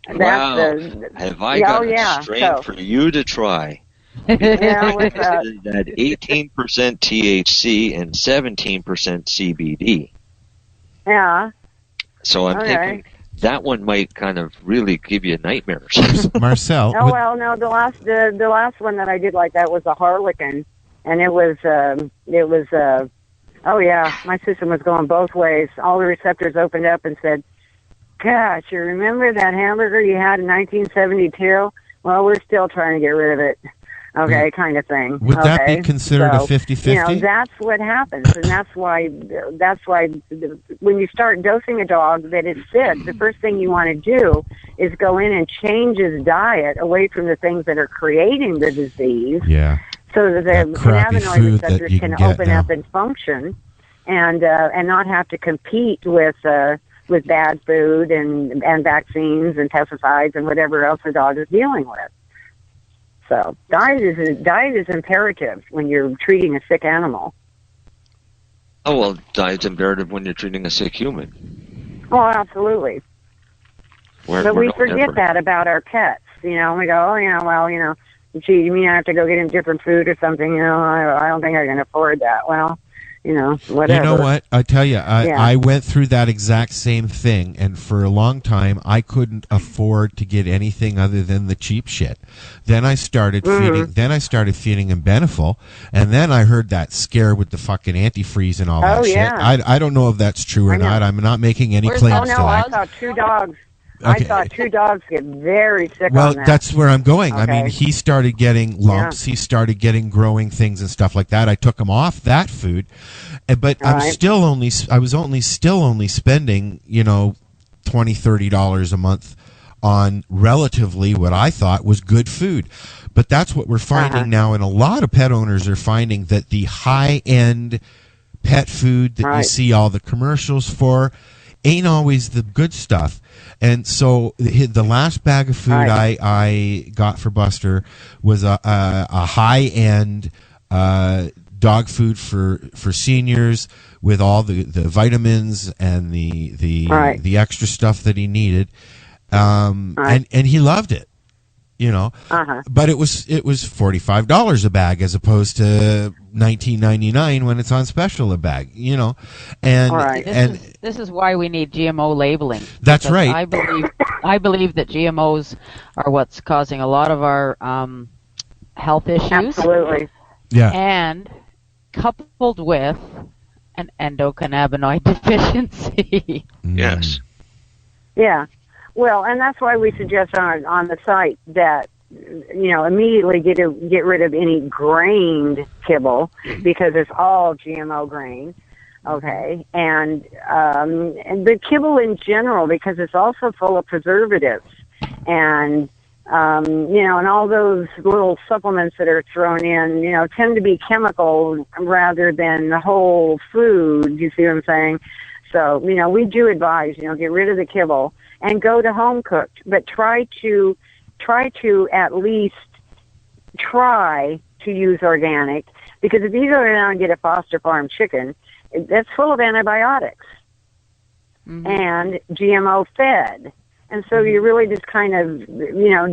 wow. Have I got a strain for you to try? That 18% THC and 17% CBD. Yeah. So I'm thinking that one might kind of really give you nightmares. Marcel. Oh well, no. The last one that I did like that was a Harlequin, and it was. Oh yeah, my system was going both ways. All the receptors opened up and said, "Gosh, you remember that hamburger you had in 1972? Well, we're still trying to get rid of it." Okay, kind of thing. Would that be considered a 50-50? That's what happens, and that's why when you start dosing a dog that is sick, the first thing you want to do is go in and change his diet away from the things that are creating the disease. Yeah. So that the cannabinoid receptors can open up and function, and not have to compete with bad food and vaccines and pesticides and whatever else the dog is dealing with. So diet is imperative when you're treating a sick animal. Oh, well, diet's imperative when you're treating a sick human. Oh, absolutely. But we forget that about our pets. You know, we go, gee, you mean I have to go get him different food or something? You know, I don't think I can afford that. Well, whatever. You know what? I tell you, I went through that exact same thing, and for a long time, I couldn't afford to get anything other than the cheap shit. Then I started feeding. Then I started feeding him Beneful, and then I heard that scare with the fucking antifreeze and all that shit. I don't know if that's true or not. I'm not making any claims to that. I saw 2 dogs. Okay. I saw 2 dogs get very sick on that. Well, that's where I'm going. Okay. I mean, he started getting lumps. Yeah. He started getting growing things and stuff like that. I took him off that food, but I was still only spending, $20-$30 a month on relatively what I thought was good food. But that's what we're finding now, and a lot of pet owners are finding that the high-end pet food that you see all the commercials for ain't always the good stuff. And so the last bag of food I got for Buster was a high-end dog food for seniors with all the vitamins and the extra stuff that he needed. And he loved it. But it was $45 a bag as opposed to $19.99 when it's on special a bag, and this is why we need GMO labeling. That's right. I believe that GMOs are what's causing a lot of our health issues. Absolutely. Yeah. And coupled with an endocannabinoid deficiency. Yes. Yeah. Well, and that's why we suggest on the site that, immediately get rid of any grained kibble because it's all GMO grain. Okay. And the kibble in general, because it's also full of preservatives and, and all those little supplements that are thrown in, tend to be chemical rather than whole food. You see what I'm saying? So, we do advise, get rid of the kibble and go to home cooked, but try to at least try to use organic, because if you go down and get a Foster Farm chicken, that's full of antibiotics and GMO fed. And so you're really just kind of,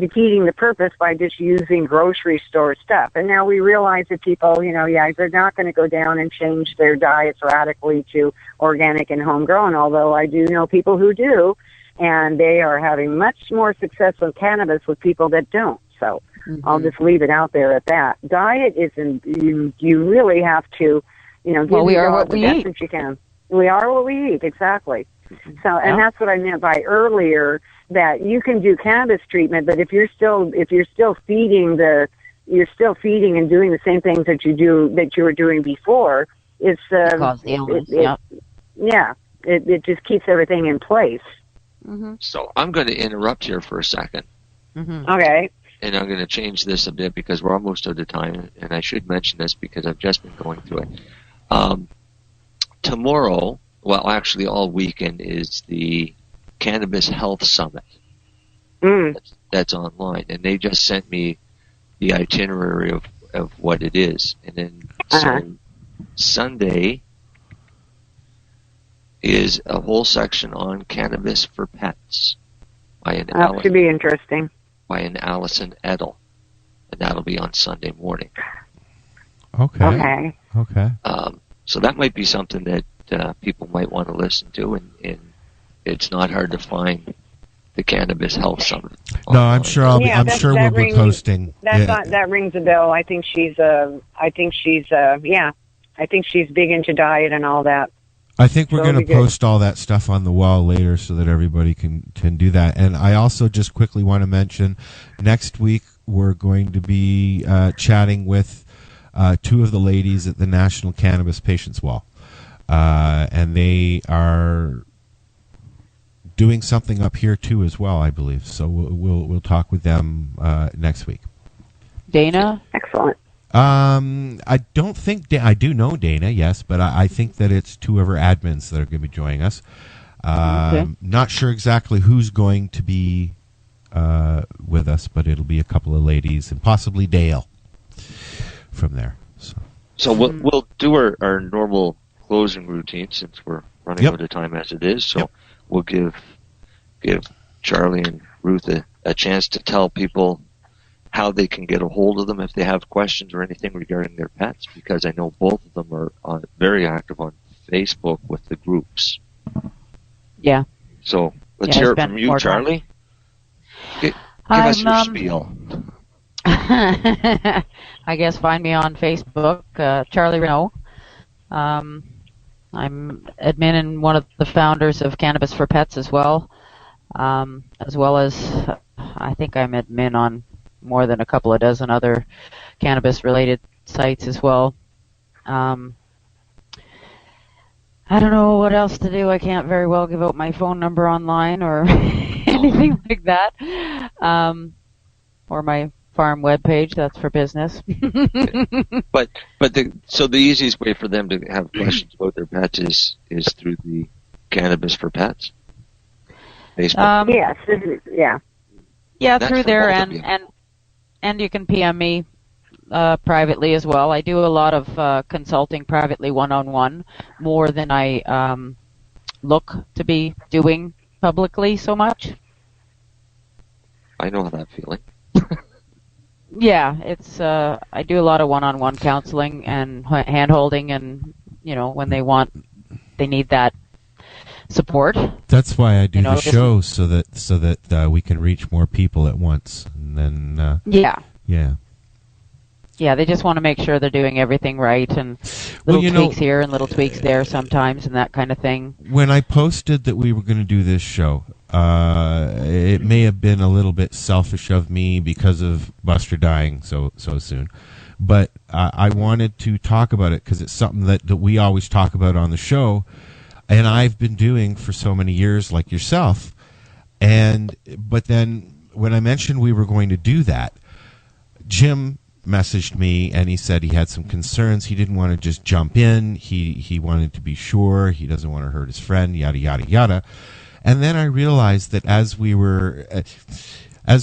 defeating the purpose by just using grocery store stuff. And now we realize that people, they're not going to go down and change their diets radically to organic and homegrown, although I do know people who do, and they are having much more success with cannabis with people that don't. So I'll just leave it out there at that. Diet isn't, you really have to, give we your are dog what the we best eat. that you can. We are what we eat, exactly. So, and that's what I meant by earlier, that you can do cannabis treatment, but if you're still feeding and doing the same things that you were doing before, it's cause the illness. It just keeps everything in place. So I'm going to interrupt here for a second. Okay. And I'm going to change this a bit because we're almost out of time, and I should mention this because I've just been going through it. Tomorrow, well, actually all weekend, is the Cannabis Health Summit. That's online, and they just sent me the itinerary of what it is. And then so Sunday is a whole section on cannabis for pets by an that should be interesting. By an Allison Edel, and that'll be on Sunday morning. Okay. So that might be something that people might want to listen to, and it's not hard to find the Cannabis Health Summit. No, I'm sure we'll be posting. That rings a bell. I think she's big into diet and all that. I think we're going to post all that stuff on the wall later so that everybody can do that. And I also just quickly want to mention, next week we're going to be chatting with 2 of the ladies at the National Cannabis Patients Wall. And they are doing something up here too as well, I believe. So we'll talk with them next week. Dana? Excellent. I don't think I do know Dana, yes, but I think that it's 2 of her admins that are going to be joining us. Not sure exactly who's going to be with us, but it'll be a couple of ladies and possibly Dale from there. So we'll do our normal closing routine since we're running out of time as it is. So we'll give Charlie and Ruth a chance to tell people how they can get a hold of them if they have questions or anything regarding their pets, because I know both of them are very active on Facebook with the groups. Yeah. So let's hear it from you, Charlie. Give us your spiel. I guess find me on Facebook, Charlie Renaud. I'm admin and one of the founders of Cannabis for Pets as well as I think I'm admin on more than a couple of dozen other cannabis-related sites as well. I don't know what else to do. I can't very well give out my phone number online or anything like that, or my farm webpage. That's for business. So the easiest way for them to have questions about their pets is through the Cannabis for Pets Facebook. Yes. Yeah, That's through for there, both of you. and you can PM me privately as well. I do a lot of consulting privately, one-on-one, more than I look to be doing publicly so much. I know that feeling. Yeah, it's I do a lot of one-on-one counseling and hand-holding, and when they need that support. That's why I do the show, so that we can reach more people at once, and then yeah, they just want to make sure they're doing everything right, and little tweaks here and little tweaks there sometimes, and that kind of thing. When I posted that we were going to do this show, it may have been a little bit selfish of me because of Buster dying so soon, but I wanted to talk about it because it's something that we always talk about on the show, and I've been doing for so many years, like yourself. But then when I mentioned we were going to do that, Jim messaged me and he said he had some concerns. He didn't want to just jump in. He wanted to be sure. He doesn't want to hurt his friend, yada, yada, yada. And then I realized that as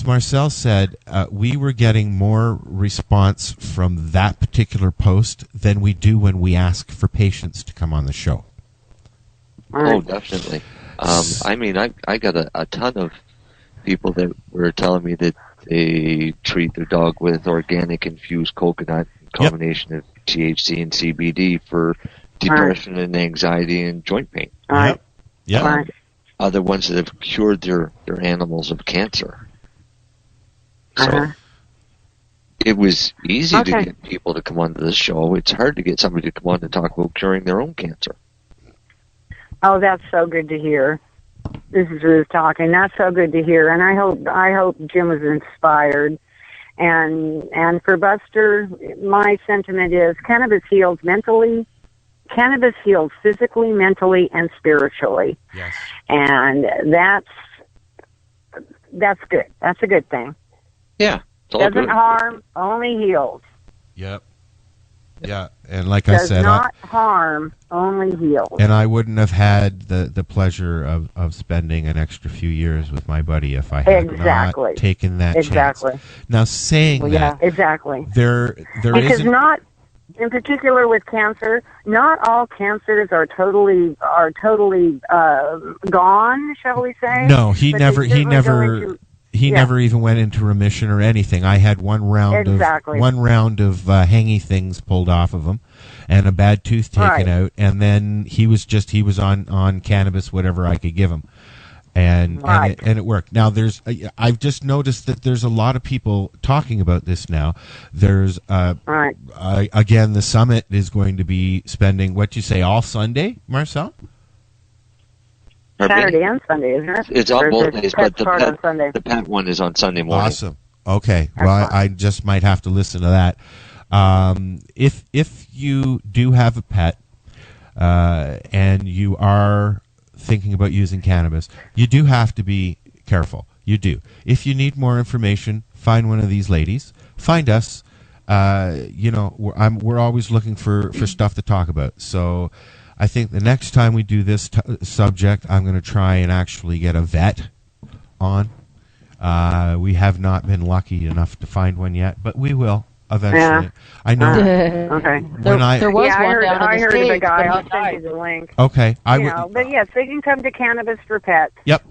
Marcel said, we were getting more response from that particular post than we do when we ask for patients to come on the show. Oh, definitely. I got a ton of people that were telling me that they treat their dog with organic infused coconut, combination of THC and CBD for depression and anxiety and joint pain. Other ones that have cured their animals of cancer. So it was easy to get people to come onto the show. It's hard to get somebody to come on to talk about curing their own cancer. Oh, that's so good to hear. This is Ruth talking. That's so good to hear, and I hope Jim was inspired. And for Buster, my sentiment is cannabis heals mentally. Cannabis heals physically, mentally, and spiritually. Yes. And that's good. That's a good thing. Yeah. Doesn't harm, only heals. Yep. Yeah, and like I said, does not harm, only heals. And I wouldn't have had the pleasure of spending an extra few years with my buddy if I had not taken that chance. Now, saying that, there because not, in particular with cancer, not all cancers are totally gone, shall we say? No, he never even went into remission or anything. I had one round of hangy things pulled off of him, and a bad tooth taken out, and then he was on cannabis, whatever I could give him, and it worked. Now I've just noticed that there's a lot of people talking about this now. There's again, the summit is going to be spending what you say all Sunday, Marcel. Saturday and Sunday, isn't it? It's on both days, but the pet one is on Sunday morning. Awesome. Okay. Well, I just might have to listen to that. If you do have a pet and you are thinking about using cannabis, you do have to be careful. You do. If you need more information, find one of these ladies. Find us. We're always looking for stuff to talk about. So I think the next time we do this subject, I'm going to try and actually get a vet on. We have not been lucky enough to find one yet, but we will. eventually. Yeah. I know. Okay. There was one I heard, down in I the heard of a States, guy. but he I'll send died. you the link. Okay. But yes, they can come to Cannabis for Pets. Yep.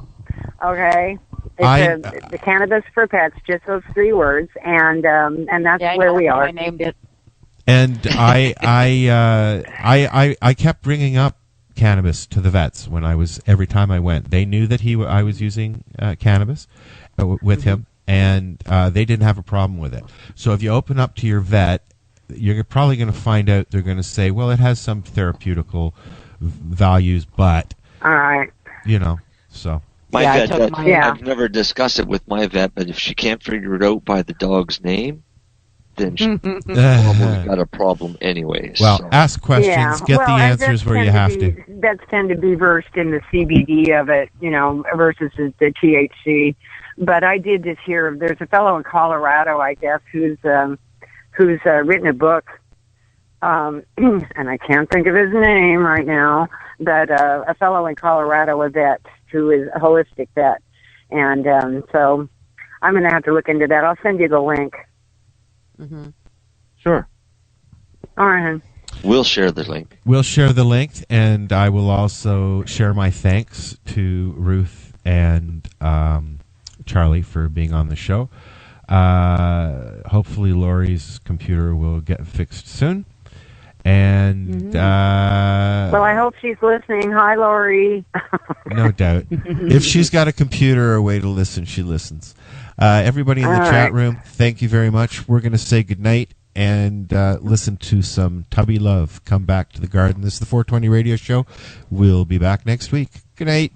Okay. It's the Cannabis for Pets, just those 3 words, and that's where we are. I named it. And I kept bringing up cannabis to the vets every time I went. They knew that I was using cannabis with him, and they didn't have a problem with it. So if you open up to your vet, you're probably going to find out they're going to say, well, it has some therapeutical values, but all right, so. My vet, I've never discussed it with my vet, but if she can't figure it out by the dog's name, then she probably got a problem anyways. Well, ask questions, get the answers where you have to. Vets tend to be versed in the CBD of it, versus the THC. But I did just hear there's a fellow in Colorado, I guess, who's written a book, and I can't think of his name right now, but a fellow in Colorado, a vet, who is a holistic vet. And so I'm going to have to look into that. I'll send you the link. Mm-hmm. Sure. All right. We'll share the link. We'll share the link, and I will also share my thanks to Ruth and Charlie for being on the show. Hopefully Lori's computer will get fixed soon. And well, I hope she's listening. Hi, Lori. No doubt. If she's got a computer or a way to listen, she listens. Everybody in the chat room, thank you very much. We're going to say goodnight and listen to some Tubby Love. Come back to the garden. This is the 420 Radio Show. We'll be back next week. Good night.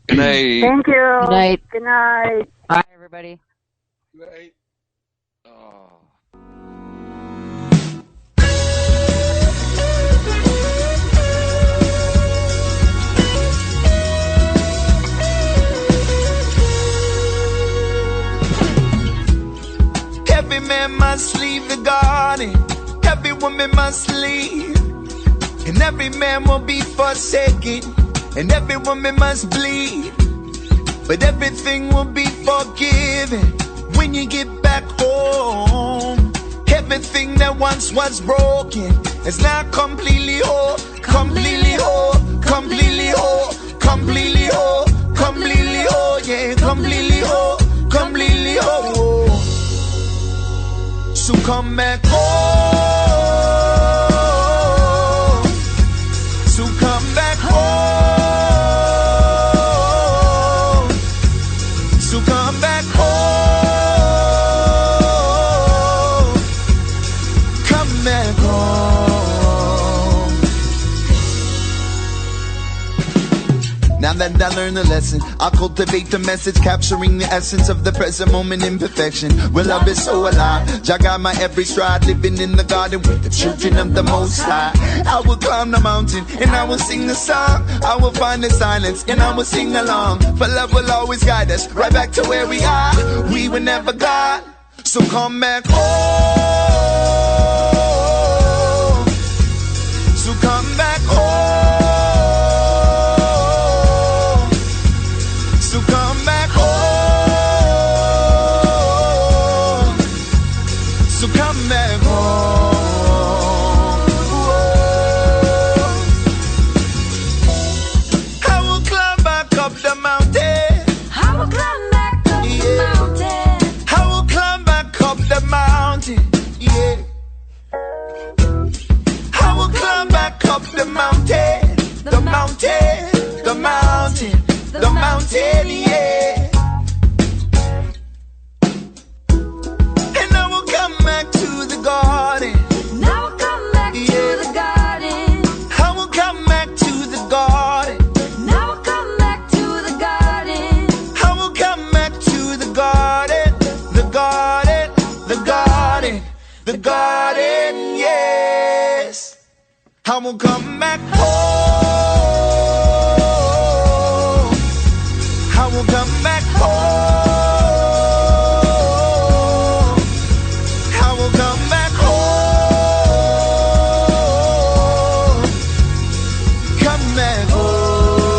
Good night. Thank you. Good night. Good night. Bye, everybody. Good night. Every man must leave the garden, every woman must leave, and every man will be forsaken, and every woman must bleed, but everything will be forgiven when you get back home. Everything that once was broken is now completely whole, completely whole, completely whole, completely whole, completely whole, yeah, completely whole, completely whole. So come back home. So come back home. So come back home. Come back home. Now that I learned the lesson, I cultivate the message, capturing the essence of the present moment in perfection. Well, love is so alive. Jah got my every stride, living in the garden with the children of the Most High. I will climb the mountain and I will sing the song. I will find the silence and I will sing along. For love will always guide us right back to where we are. We were never gone. So come back home. So come back home. So come back home. So come back home. Whoa. I will climb back up the mountain. I will climb back up the mountain. I will climb back up the mountain. Yeah. I will climb back up the mountain. The mountain. The mountain. The mountain, yeah. And I will come back to the garden. And I will come back to the garden. I will come back to the garden. And I will come back to the garden. I will come back to the garden. The garden, the garden, the garden, yes. I will come back home. I will come back home. I will come back home. Come back home.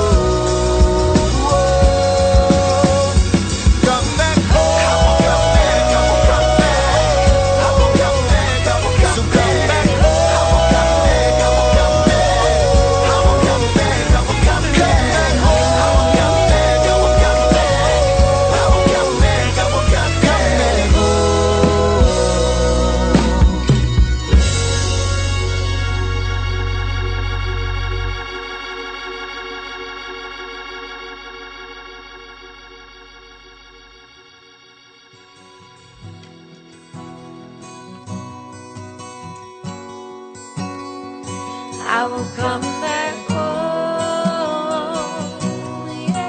Come back home. I will come back. I will come back. I will come I will come back home. Yeah.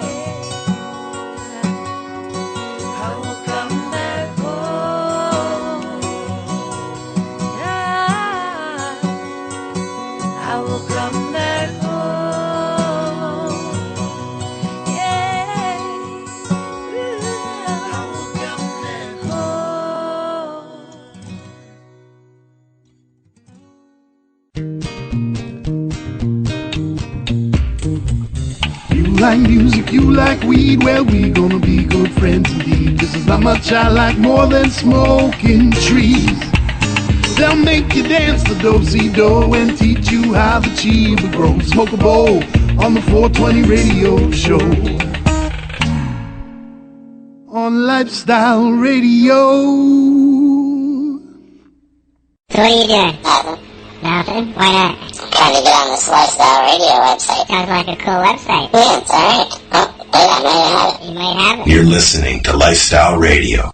I will come back home. Yeah. I will come back home. Yeah. I will come back You like music, you like weed, well, we gonna be good friends indeed. This is not much I like more than smoking trees. They'll make you dance the do-si-do and teach you how the chiba grows. Smoke a bowl on the 420 radio show. On Lifestyle Radio. So what are you doing? Nothing. Why not? I'm trying to get on this Lifestyle Radio website. Sounds like a cool website. Yeah, it's alright. Oh, wait, I might have it. You might have it. You're listening to Lifestyle Radio.